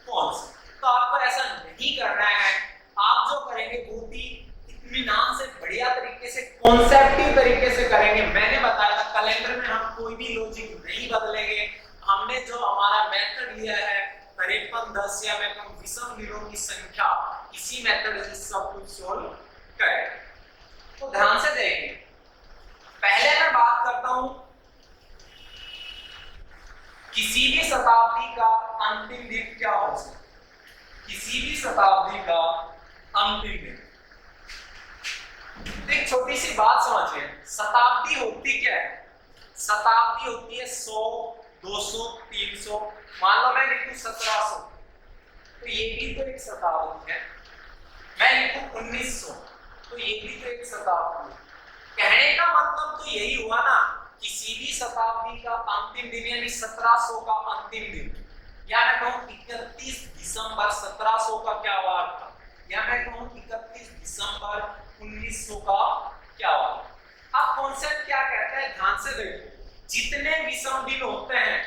कौन से। तो आपको ऐसा नहीं करना है। आप जो करेंगे बहुत ही इत्मीनान से, बढ़िया तरीके से, कॉन्सेप्टिव तरीके से करेंगे। मैंने बताया था कैलेंडर में हम कोई भी लॉजिक नहीं बदलेंगे। हमने जो हमारा मेथड लिया है 53, 10 या मैं कहूं विषम दिनों की संख्या, इसी मेथड से सब कुछ सोल्व करें। तो ध्यान से देखेंगे। पहले मैं बात करता हूं किसी भी शताब्दी का अंतिम दिन क्या हो सकता है? किसी भी शताब्दी का अंतिम दिन। एक छोटी सी बात समझिए, शताब्दी होती क्या है? शताब्दी होती है 100, 200, 300। मान लो मैं लिखूं 1700, तो ये भी तो एक शताब्दी है। मैं लिखूं 1900, तो ये भी तो एक शताब्दी है। कहने का मतलब तो यही हुआ ना, किसी भी शताब्दी का अंतिम दिन यानी 1700 का अंतिम दिन, या मैं कहूं 31 दिसंबर 1700 का क्या वार था, या मैं कहूं 31 दिसंबर 1900 का क्या वार। अब कॉन्सेप्ट क्या कहता है, ध्यान से देखो। जितने विषम दिन होते हैं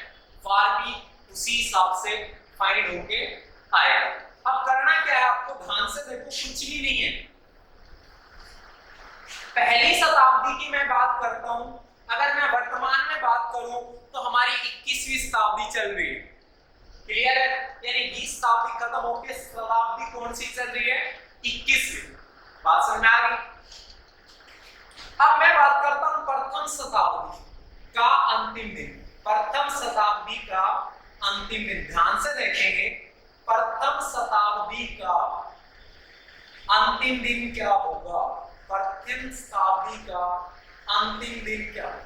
वार भी उसी हिसाब से फाइंड होके आएगा। अब करना क्या है आपको, ध्यान से देखो, कुछ भी नहीं है। पहली शताब्दी की मैं बात करता हूं। अगर मैं वर्तमान में बात करूं तो हमारी 21वीं शताब्दी चल रही है। क्लियर है? यानी 20 शताब्दी खत्म होकर शताब्दी कौन सी चल रही है? 21वीं। बात समझ में आ गई? अब मैं बात करता हूं प्रथम शताब्दी का अंतिम दिन। प्रथम शताब्दी का अंतिम दिन, ध्यान से देखेंगे। प्रथम शताब्दी का अंतिम दिन क्या होगा? प्रथम शताब्दी का अंतिम दिन क्या होगा?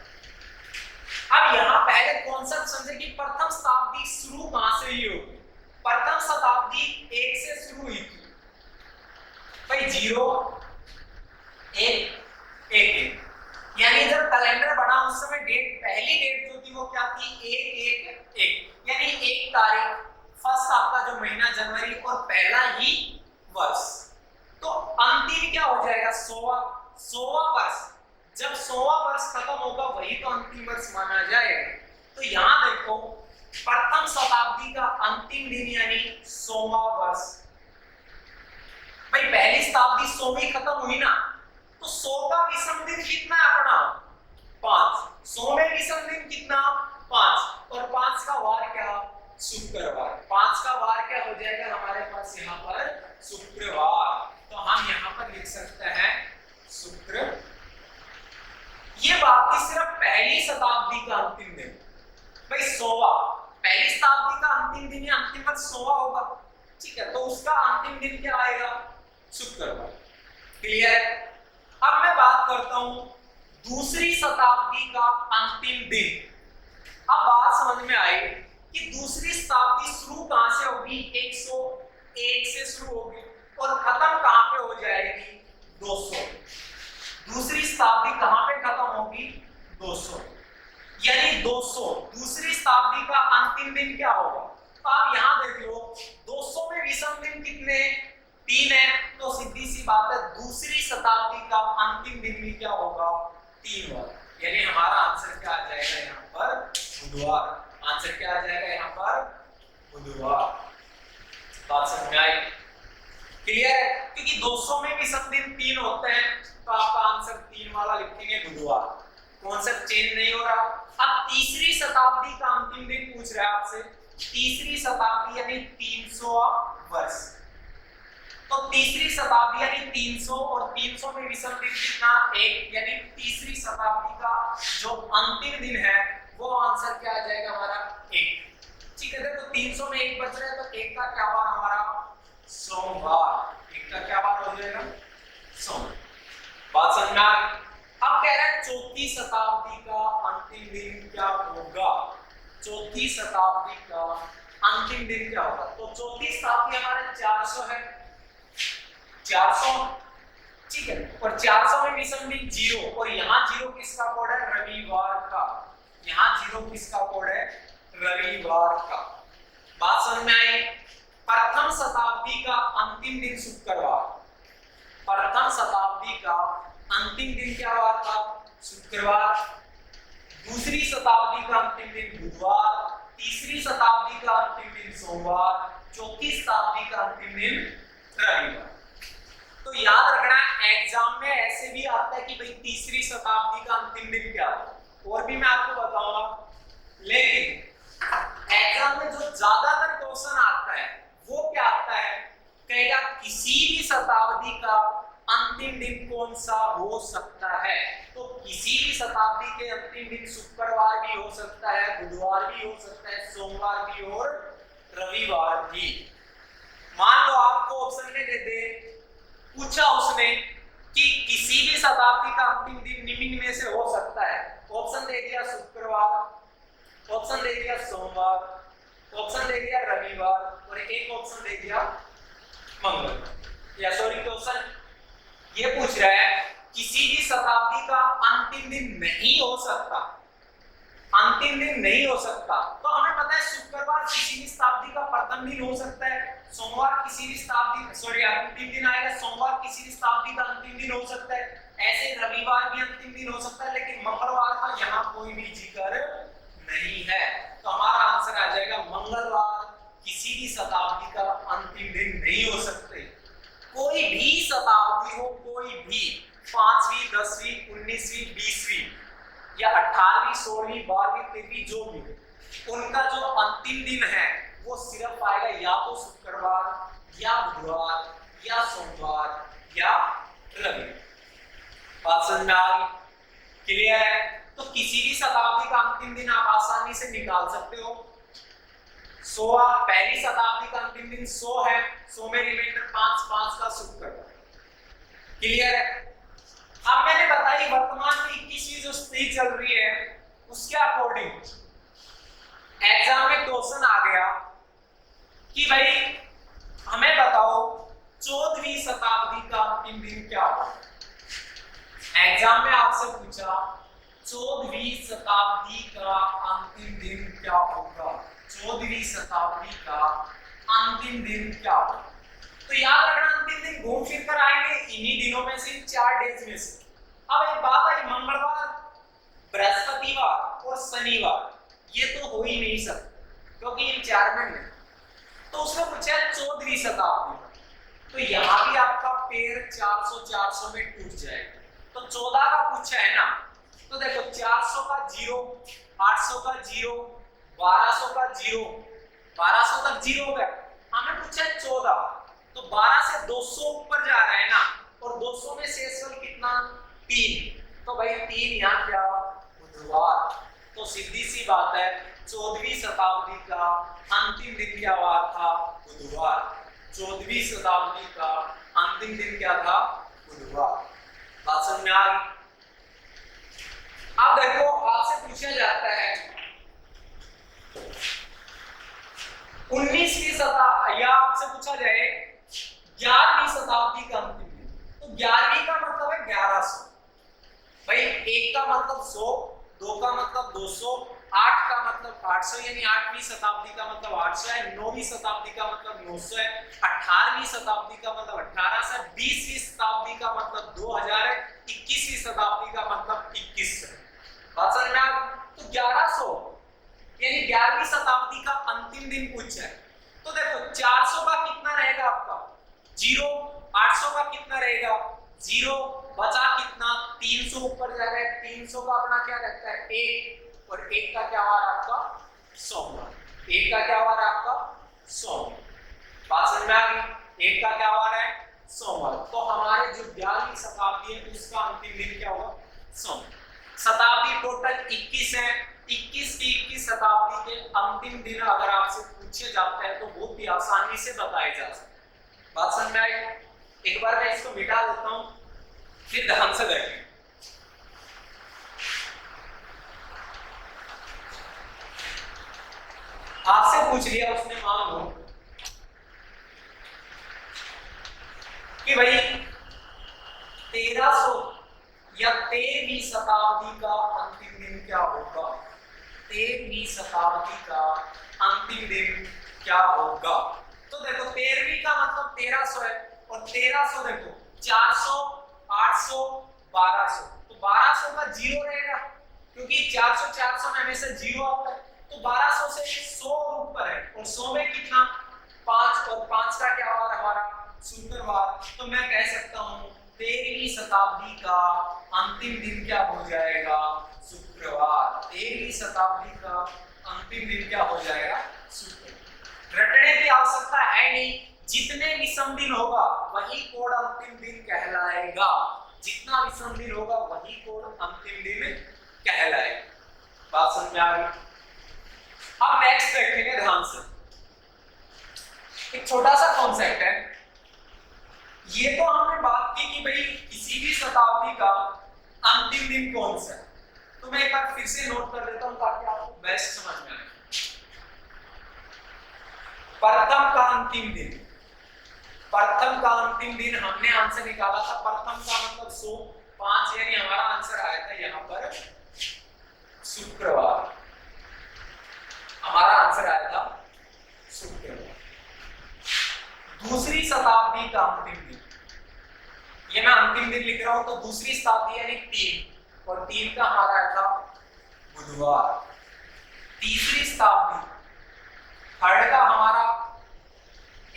अब यहां पहले कॉन्सेप्ट समझे कि प्रथम शताब्दी शुरू कहां से ही होगी। प्रथम शताब्दी 1 से शुरू हुई थी भाई, 0, 1, 1, यानी जब कैलेंडर बना उस समय डेट, पहली डेट जो थी वो क्या थी? 1, 1, 1, यानी 1 तारीख फर्स्ट आपका जो महीना जनवरी और पहला ही वर्ष, तो अंतिम क्या हो जाएगा 100वां वर्ष। जब 100वां वर्ष खत्म होगा वही तो अंतिम वर्ष माना जाएगा। तो यहां देखो प्रथम शताब्दी का अंतिम दिन यानी 100वां वर्ष। भाई पहली शताब्दी 100वीं खत्म हुई ना, तो 100 का विषम दिन कितना है अपना 5, 100 में विषम दिन कितना 5, और 5 का वार क्या शुक्रवार। 5 का वार क्या हो जाएगा हमारे पास यहाँ पर शुक्रवार। तो हम यहाँ पर लिख सकते हैं शुक्र। ये बात थी सिर्फ पहली शताब्दी का अंतिम दिन। भाई 100वां पहली शताब्दी का अंतिम दिन या अंतिम वर्ष 100वां होगा, ठीक है, तो उसका अंतिम दिन क्या आएगा शुक्रवार। क्लियर है। अब मैं बात करता हूं दूसरी शताब्दी का अंतिम दिन। अब बात समझ में आई कि दूसरी शताब्दी शुरू कहां से होगी 101 से शुरू होगी और खत्म कहां पे हो जाएगी 200। दूसरी शताब्दी कहां पे खत्म होगी 200, यानी 200 दूसरी शताब्दी का अंतिम दिन क्या होगा। तो आप यहां देख लो 200 में विषम दिन कितने 3 है, तो सीधी सी बात है दूसरी शताब्दी का अंतिम दिन भी क्या होगा 3 होगा, यानी हमारा आंसर क्या आ जाएगा यहाँ पर बुधवार। आंसर क्या आ जाएगा यहाँ पर बुधवार। बात समझ में आई। क्लियर है, क्योंकि 200 में विषम दिन 3 होते हैं तो आपका आंसर 3 वाला लिखेंगे बुधवार। कॉन्सेप्ट चेंज नहीं हो रहा। अब तीसरी शताब्दी का अंतिम दिन पूछ रहा है आपसे, तीसरी शताब्दी यानी 300वां वर्ष। तो तीसरी शताब्दी यानी 300 और 300 में विषम दिन कितना 1, यानी तीसरी शताब्दी का जो अंतिम दिन है वो आंसर क्या आ जाएगा हमारा 1। ठीक है, देखो 300 में 1 बच रहा है तो 1 का क्या वार हमारा सोमवार। 1 का क्या वार हो जाएगा सोमवार। बात समझ में आ गई। अब कह रहा है चौथी शताब्दी का अंतिम दिन क्या होगा। चौथी शताब्दी का अंतिम दिन क्या होगा। तो चौथी शताब्दी हमारे 400 है, 400 ठीक है, और 400 में विषम दिन 0, और यहाँ 0 किसका कोड है रविवार का। यहाँ 0 किसका कोड है रविवार का। बात समझ में आई। प्रथम शताब्दी का अंतिम दिन शुक्रवार। प्रथम शताब्दी का अंतिम दिन क्या हुआ था शुक्रवार। दूसरी शताब्दी का अंतिम दिन बुधवार। तीसरी शताब्दी का अंतिम दिन सोमवार। चौथी शताब्दी का अंतिम दिन रविवार। तो याद रखना एग्जाम में ऐसे भी आता है कि भाई तीसरी शताब्दी का अंतिम दिन क्या है, और भी मैं आपको बताऊंगा, लेकिन एग्जाम में जो ज्यादातर क्वेश्चन आता है वो क्या आता है, कहेगा किसी भी शताब्दी का अंतिम दिन कौन सा हो सकता है। तो किसी भी शताब्दी के अंतिम दिन शुक्रवार भी हो सकता है, बुधवार भी हो सकता है, सोमवार भी और रविवार भी। मान लो आपको ऑप्शन में दे दे, पूछा उसने कि किसी भी शताब्दी का अंतिम दिन निम्न में से हो सकता है। ऑप्शन दे दिया शुक्रवार, ऑप्शन दे दिया सोमवार, ऑप्शन दे दिया रविवार, और एक ऑप्शन दे दिया मंगलवार। या सॉरी, क्वेश्चन ये पूछ रहा है किसी भी शताब्दी का अंतिम दिन नहीं हो सकता, अंतिम दिन नहीं हो सकता। तो हमें पता है शुक्रवार किसी भी शताब्दी का प्रथम दिन हो सकता है, सोमवार किसी भी शताब्दी सॉरी अंतिम दिन आएगा, सोमवार किसी भी शताब्दी का अंतिम दिन हो सकता है, ऐसे रविवार भी अंतिम दिन हो सकता है, लेकिन मंगलवार का यहाँ कोई भी जिक्र नहीं है। तो हमारा आंसर आ जाएगा मंगलवार किसी भी शताब्दी का अंतिम दिन नहीं हो सकते। कोई भी शताब्दी हो, कोई भी 5वीं 10वीं 19वीं 20वीं या 18वीं 16वीं 12वीं 13वीं जो भी हो, उनका जो अंतिम दिन है वो सिर्फ आएगा या तो शुक्रवार या बुधवार या सोमवार या रविवार। बात समझ में आ गई। क्लियर है। तो किसी भी शताब्दी का अंतिम दिन आप आसानी से निकाल सकते हो। 100 पहली शताब्दी का अंतिम दिन 100 है, 100 में रिमाइंडर 5 का शुक्रवार। क्लियर है। अब मैंने बताई वर्तमान में 21वीं जो स्थिति चल रही है उसके अकॉर्डिंग एग्जाम में क्वेश्चन आ गया कि भाई हमें बताओ 14वीं शताब्दी का अंतिम दिन क्या होगा। एग्जाम में आपसे पूछा 14वीं शताब्दी का अंतिम दिन क्या होगा। 14वीं शताब्दी का अंतिम दिन क्या होगा। तो याद रखना अंतिम दिन घूम फिर कर आएंगे इन्हीं दिनों में से, 4 डेज में से। अब एक बात आई, मंगलवार, बृहस्पतिवार और शनिवार ये तो हो ही नहीं सकते क्योंकि इन 4 में नहीं। तो उसने पूछा 14वीं शताब्दी, तो यहाँ भी आपका पेड़ 400 में टूट जाएगा। तो 14 का पूछा है ना, तो देखो 400 का 0, 800 का 0, 1200 का 0, 1200 तक 0 हो गया। हमें पूछा है 14, तो 12 से 200 ऊपर जा रहा है ना, और 200 में शेषफल कितना, 3। तो भाई 3 यहाँ क्या, बुधवार। तो सीधी सी बात है 14वीं शताब्दी का अंतिम दिन क्या हुआ था, बुधवार। 14वीं शताब्दी का अंतिम दिन क्या था, बुधवार। बात समझ में आ गई। अब देखो आपसे पूछा जाता है 19वीं शताब्दी, या आपसे पूछा जाए 11वीं शताब्दी का अंतिम दिन, तो 11वीं का मतलब है 1100। भाई 1 का मतलब 100, 2 का मतलब 200, 8 का मतलब 800, यानी 8वीं शताब्दी का मतलब 800 है, 9वीं शताब्दी का मतलब 900 है, 18वीं शताब्दी का मतलब 1800 है, 20वीं शताब्दी का मतलब 2000 है, 21वीं शताब्दी का मतलब 2100 है। बात समझ में आ गई। तो 1100 यानी 11वीं शताब्दी का अंतिम दिन पूछा है। तो देखो 400 का कितना रहेगा आपका, 0, 800 का कितना रहेगा, 0, बचा कितना, 300 ऊपर जा रहा है, 300 का अपना क्या रहता है 1, और 1 का क्या हुआ आपका 100, 1 का क्या हुआ आपका 100। बात समझ में आ गई। 1 का क्या हुआ है 100। तो हमारे जो 11वीं शताब्दी है उसका अंतिम दिन क्या होगा 100। शताब्दी टोटल 21 है। 21 की 21 शताब्दी के अंतिम दिन अगर आपसे पूछे जाते हैं तो बहुत ही आसानी से बताए जा सकते हैं। बात समझ में आई। एक बार मैं इसको मिटा देता हूं, फिर ध्यान से देखें। आपसे पूछ लिया उसने, मान लो कि भाई 1300 या 13वीं शताब्दी का अंतिम दिन क्या होगा, 13वीं शताब्दी का अंतिम दिन क्या होगा। तो देखो 13वीं का मतलब 1300 है, और 1300 देखो 400, 800, 1200, तो 1200 का 0 रहेगा क्योंकि 400 400 में हमेशा 0 आता है। तो 1200 से 100 ऊपर है, और 100 में कितना 5, और 5 का क्या हुआ हमारा शुक्रवार। तो मैं कह सकता हूं 13वीं शताब्दी का अंतिम दिन क्या हो जाएगा, शुक्रवार। 13वीं शताब्दी का अंतिम दिन क्या हो जाएगा, शुक्रवार। रटने की आवश्यकता है नहीं, जितने विषम दिन होगा वही कोड अंतिम दिन कहलाएगा। जितना विषम दिन होगा वही कोड अंतिम दिन कहलाएगा। बात समझ में आ गई। अब नेक्स्ट देखेंगे ध्यान से। एक छोटा सा कॉन्सेप्ट है, ये तो हमने बात की कि भाई किसी भी शताब्दी का अंतिम दिन कौन सा है। तो मैं एक बार फिर से नोट कर देता हूं ताकि आपको बेस्ट समझ में आए। प्रथम का अंतिम दिन, प्रथम का अंतिम दिन हमने आंसर निकाला था। प्रथम का मतलब 100, 5 यानी हमारा आंसर आया था यहां पर शुक्रवार। हमारा आंसर आया था शुक्रवार। दूसरी शताब्दी का अंतिम दिन, ये मैं अंतिम दिन लिख रहा हूं तो दूसरी शताब्दी यानी 3, और 3 का हमारा आया था बुधवार। तीसरी शताब्दी, थर्ड का हमारा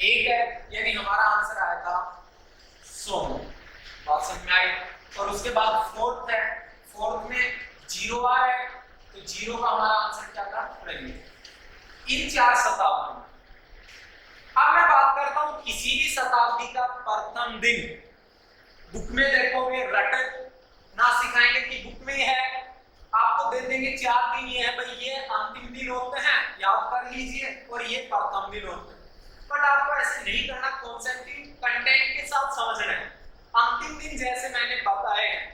1 है, यानी हमारा आंसर आया था सोम। बात समझ में आई। और उसके बाद फोर्थ है, फोर्थ में 0 आ रहा है, तो 0 का हमारा आंसर क्या था, रवि। इन 4 शताब्दी। अब मैं बात करता हूं किसी भी शताब्दी का प्रथम दिन। बुक में देखोगे रट ना सिखाएंगे कि बुक में है, आपको दे देंगे 4 दिन ये है, भाई ये अंतिम दिन होते हैं, याद कर लीजिए, और ये प्रथम दिन होते हैं। बट आपको ऐसे नहीं करना, कॉन्सेप्ट कंटेंट के साथ समझना है। अंतिम दिन जैसे मैंने बताए हैं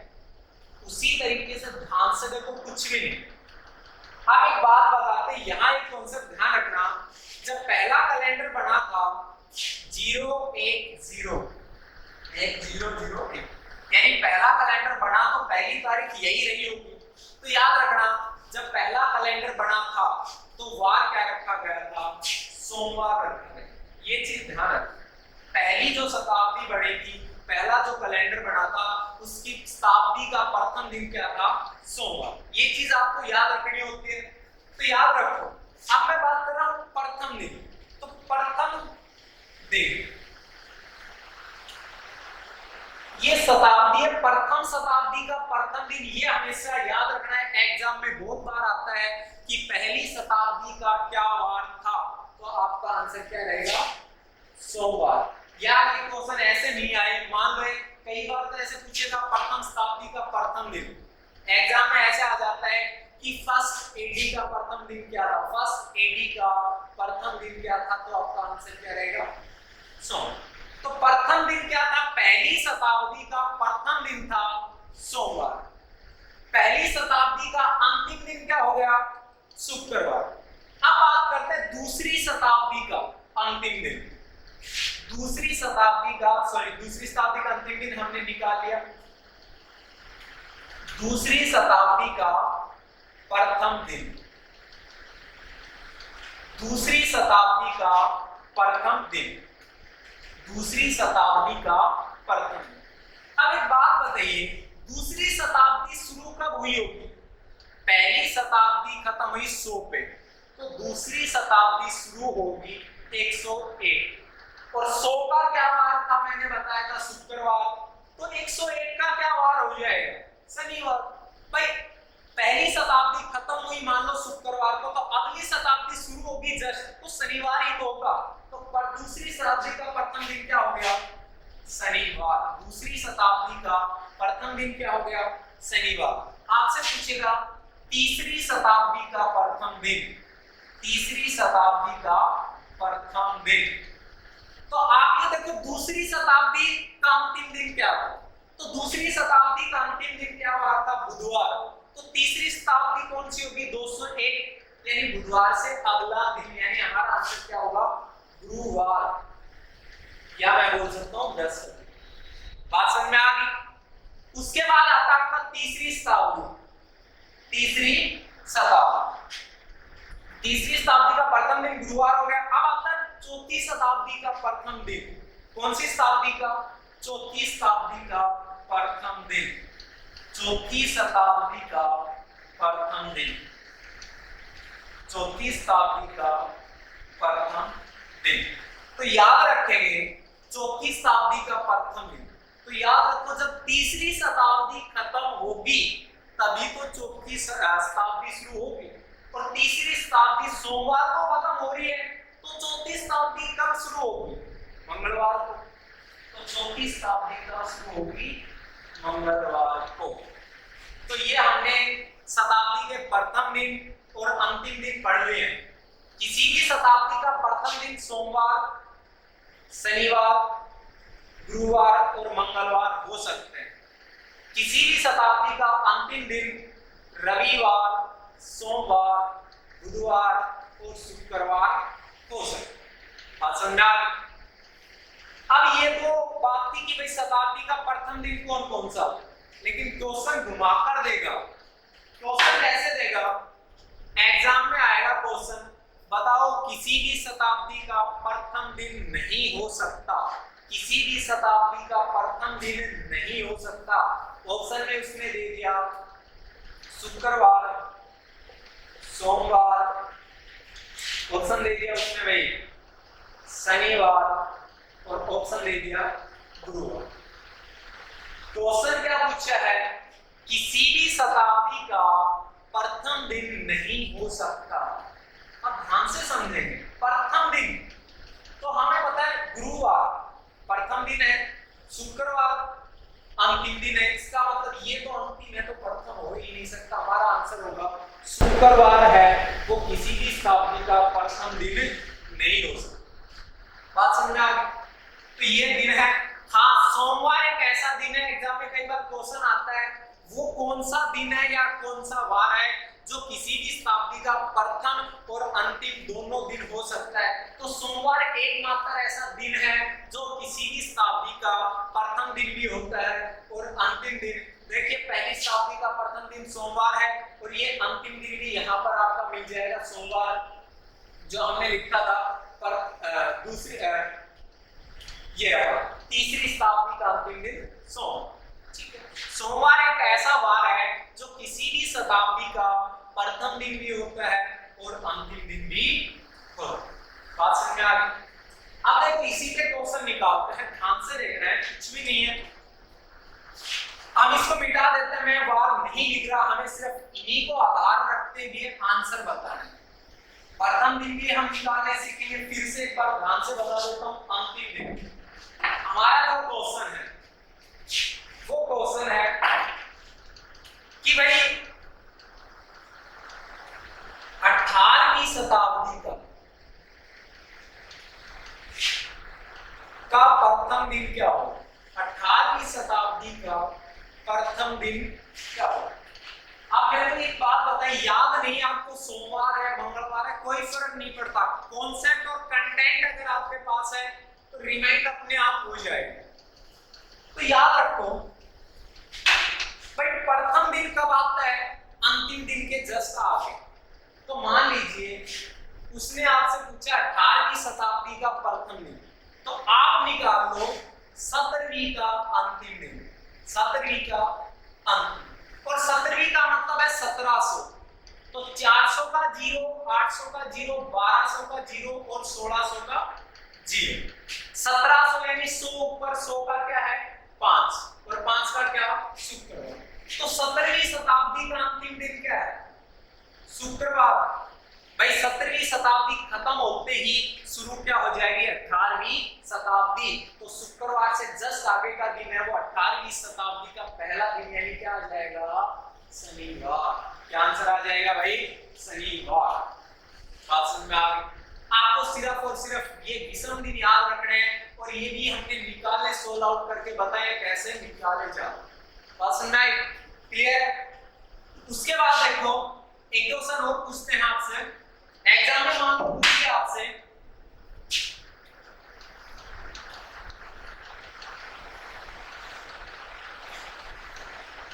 उसी तरीके से ध्यान से देखो, कुछ भी नहीं। आप एक बात बताते हैं, यहाँ एक कॉन्सेप्ट ध्यान रखना, जब पहला कैलेंडर बना था 010 1001, यानी पहला कैलेंडर बना तो पहली तारीख यही रही होगी। तो याद रखना, जब पहला कैलेंडर बना था तो वार क्या रखा गया था, सोमवार रखा गया। ये चीज ध्यान रखना। पहली जो शताब्दी बढ़ेगी, पहला जो कैलेंडर बना था, उसकी शताब्दी का प्रथम दिन क्या था, सोमवार। ये चीज आपको याद रखनी होती है, तो याद रखो। अब मैं बात कर रहा हूं प्रथम दिन, तो प्रथम दिन ये शताब्दी है, प्रथम शताब्दी का प्रथम दिन, ये हमेशा याद रखना है। एग्जाम में बहुत बार आता है कि पहली शताब्दी का क्या वार था, तो आपका आंसर क्या रहेगा, सोमवार। या ये क्वेश्चन ऐसे नहीं आए, मान लो कई बार तो ऐसे पूछेगा प्रथम शताब्दी का प्रथम दिन, एग्जाम में ऐसे आ जाता है कि फर्स्ट एडी का प्रथम दिन क्या था, फर्स्ट एडी का प्रथम दिन क्या था, तो आपका आंसर क्या रहेगा, सोमवार। तो प्रथम दिन क्या था, पहली शताब्दी का प्रथम दिन था सोमवार। पहली शताब्दी का अंतिम दिन क्या हो गया, शुक्रवार। अब बात करते हैं दूसरी शताब्दी का अंतिम दिन। दूसरी शताब्दी का अंतिम दिन हमने निकाल लिया। दूसरी शताब्दी का प्रथम दिन, दूसरी शताब्दी का प्रथम दिन, दूसरी शताब्दी का प्रथम दिन। अब एक बात बताइए, दूसरी शताब्दी शुरू कब हुई होगी, पहली शताब्दी खत्म हुई 100 पे, तो दूसरी शताब्दी शुरू होगी 101, और 100 का क्या वार था, मैंने बताया था शुक्रवार, तो 101 का क्या वार हो जाएगा, शनिवार। भाई पहली शताब्दी खत्म हुई मान लो शुक्रवार को, तो अगली शताब्दी शुरू होगी जस्ट, तो शनिवार ही तो होगा, तो दूसरी शताब्दी का प्रथम दिन क्या हो गया, शनिवार। दूसरी शताब्दी का प्रथम दिन क्या हो गया, शनिवार। आपसे पूछेगा तीसरी शताब्दी का प्रथम दिन, तीसरी शताब्दी का प्रथम दिन, तो आप ये देखो दूसरी शताब्दी का अंतिम दिन क्या था, तो दूसरी शताब्दी का अंतिम दिन क्या हुआ था, बुधवार। तो तीसरी शताब्दी कौन सी होगी, 201, यानी बुधवार से अगला दिन, यानी हमारा आंसर क्या होगा, गुरुवार, या मैं बोल सकता हूं बृहस्पति। बात समझ में आ गई। उसके बाद आता है आपका तीसरी शताब्दी, तीसरी शताब्दी, तीसरी शताब्दी का प्रथम दिन गुरुवार हो गया। अब आता है चौथी शताब्दी का प्रथम दिन, कौन सी शताब्दी का, चौथी शताब्दी का प्रथम दिन, चौथी शताब्दी का प्रथम दिन, चौथी शताब्दी का प्रथम दिन। तो याद रखेंगे चौथी शताब्दी का प्रथम दिन, तो याद रखो जब तीसरी शताब्दी खत्म होगी तभी तो चौथी शताब्दी शुरू होगी, और तीसरी शताब्दी सोमवार को खत्म हो रही है, तो चौथी शताब्दी कब शुरू होगी, मंगलवार को, तो चौथी शताब्दी कब शुरू होगी, मंगलवार को। तो ये हमने शताब्दी के प्रथम दिन और अंतिम दिन पढ़ लिए हैं। किसी भी शताब्दी का प्रथम दिन सोमवार, शनिवार, गुरुवार और मंगलवार हो सकते हैं। किसी भी शताब्दी का अंतिम दिन रविवार, सोमवार, बुधवार और शुक्रवार हो सकते हैं। बात समझा? अब ये तो बात थी कि भाई शताब्दी का प्रथम दिन कौन कौन सा, लेकिन क्वेश्चन घुमाकर देगा। क्वेश्चन कैसे देगा, एग्जाम में आएगा क्वेश्चन, बताओ किसी भी शताब्दी का प्रथम दिन नहीं हो सकता, किसी भी शताब्दी का प्रथम दिन नहीं हो सकता। ऑप्शन में उसने दे दिया शुक्रवार, सोमवार, ऑप्शन दे दिया उसने भाई शनिवार, और ऑप्शन दे दिया गुरुवार। क्वेश्चन क्या पूछा है, किसी भी शताब्दी का प्रथम दिन नहीं हो सकता। अब ध्यान से समझेंगे, प्रथम दिन तो हमें पता है गुरुवार प्रथम दिन है, शुक्रवार अंतिम दिन है, इसका मतलब ये तो अंतिम है तो प्रथम हो ही नहीं सकता। हमारा आंसर होगा शुक्रवार है वो किसी भी शताब्दी का प्रथम दिन नहीं हो सकता। बात समझ आ गई? तो ये दिन है। हाँ, सोमवार एक ऐसा दिन है, एग्जाम में कई बार क्वेश्चन आता है वो कौन सा दिन है या कौन सा वार है जो किसी भी शताब्दी का प्रथम और अंतिम दोनों दिन हो सकता है। तो सोमवार एकमात्र ऐसा दिन है जो किसी भी शताब्दी का प्रथम दिन भी होता है और अंतिम दिन देखिए पहली शताब्दी का प्रथम दिन सोमवार है और ये अंतिम दिन भी यहाँ पर आपका मिल जाएगा सोमवार, जो हमने लिखा था। पर दूसरी ये तीसरी शताब्दी का अंतिम दिन सोमवार। ठीक है, सोमवार एक ऐसा वार है जो किसी भी शताब्दी का प्रथम दिन भी होता है और अंतिम दिन भी होता है। बात समझ में आ गई? अब देखो इसी पे क्वेश्चन निकालते हैं, ध्यान से देखना है, कुछ भी नहीं है। हम इसको मिटा देते हैं, मैं वार नहीं लिख रहा, हमें सिर्फ इन्हीं को आधार रखते हुए आंसर बताना है। प्रथम दिन भी हम निकालने सीखेंगे, फिर से एक बार ध्यान से बता देता हूं। अंतिम दिन हमारा जो क्वेश्चन है वो क्वेश्चन है कि भाई 18वीं शताब्दी का प्रथम दिन क्या हो? 18वीं शताब्दी का प्रथम दिन क्या हो? आप मेरे को एक बात बताएं, याद नहीं आपको सोमवार है मंगलवार है, कोई फर्क नहीं पड़ता। कॉन्सेप्ट और कंटेंट अगर आपके पास है तो रिमाइंड अपने आप हो जाएगा। तो याद रखो भाई प्रथम दिन कब आता है? अंतिम दिन के जस्ट आगे। तो मान लीजिए उसने आपसे पूछा 18वीं शताब्दी का प्रथम दिन, तो आप निकाल लो 17वीं का अंतिम दिन, 17वीं का अंतिम। और 17वीं का मतलब है 1700, तो 400 का 0, 800 का 0, 1200 का 0 और 1600 का 0। 1700 यानी 100 ऊपर 100 का क्या है 5 और 5 का क्या शुक्रवार। तो 17वीं शताब्दी का अंतिम दिन क्या है? शुक्रवार। भाई 17वीं शताब्दी खत्म होते ही शुरू क्या हो जाएगी? 18वीं शताब्दी। तो शुक्रवार से जस्ट आगे का दिन है वो 18वीं शताब्दी का पहला दिन, यानी क्या आ जाएगा? शनिवार। क्या आंसर आ जाएगा भाई? शनिवार। बात समझ में आ गई? आपको सिर्फ और सिर्फ ये विषम दिन याद रखने हैं और ये भी हमने निकाले सोल्व आउट करके बताया कैसे निकाले जाओ। बात समझ में आई? क्लियर? उसके बाद देखो एक क्वेश्चन और पूछते हैं आपसे, एग्जाम में मान लो पूछिए आपसे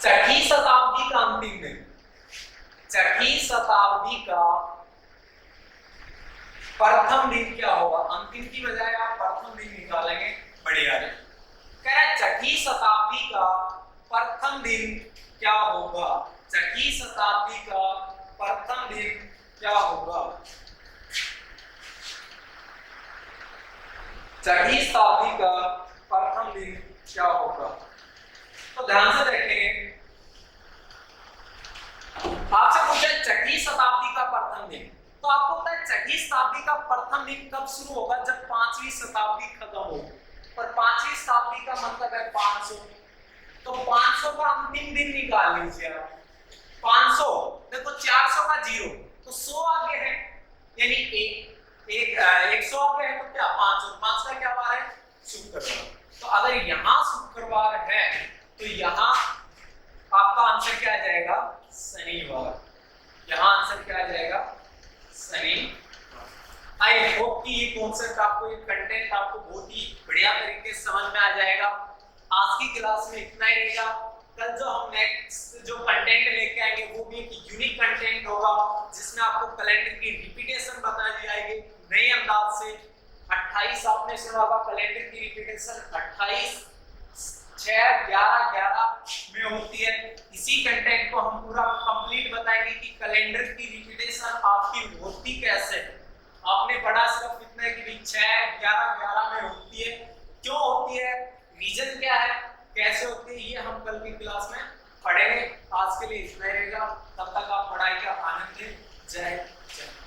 छठी शताब्दी का अंतिम दिन, छठी शताब्दी का प्रथम दिन क्या होगा? अंतिम की बजाय आप प्रथम दिन निकालेंगे, बढ़िया है। कह रहा है छठी शताब्दी का प्रथम दिन क्या होगा? छठी शताब्दी का प्रथम दिन क्या होगा? छठी शताब्दी का प्रथम दिन क्या होगा? तो ध्यान से देखेंगे, आपसे पूछा छठी शताब्दी का प्रथम दिन, तो आपको पता है छठी शताब्दी का प्रथम दिन कब शुरू होगा? जब 5वीं शताब्दी खत्म होगी। और 5वीं शताब्दी का मतलब है 500, तो 500 का अंतिम दिन निकाल लीजिए आप। 500 देखो 400 का 0, तो 100 आगे है, यानी 100 आगे है, तो क्या 5 और 5 का क्या वार है? शुक्रवार। तो अगर यहाँ शुक्रवार है तो यहाँ आपका आंसर क्या आ जाएगा? शनिवार। यहाँ आंसर क्या आ जाएगा? शनिवार। आई होप कि ये कॉन्सेप्ट आपको, ये कंटेंट आपको बहुत ही बढ़िया तरीके से समझ में आ जाएगा। आज की क्लास में इतना ही रहेगा। कल जो हम नेक्स्ट जो कंटेंट लेके आएंगे वो भी एक यूनिक कंटेंट होगा, जिसमें आपको कैलेंडर की रिपीटेशन बताई जाएगी नए अंदाज से। 28 आपने सुना होगा कैलेंडर की रिपीटेशन 28 6 11 11 में होती है। इसी कंटेंट को हम पूरा कंप्लीट बताएंगे कि कैलेंडर की रिपीटेशन आपकी होती कैसे। आपने पढ़ा सिर्फ इतना है कि 6 11 11 में होती है, क्यों होती है, रीजन क्या है, कैसे होती है, ये हम कल की क्लास में पढ़ेंगे। आज के लिए इतना ही रहेगा, तब तक आप पढ़ाई का आनंद लें। जय जय।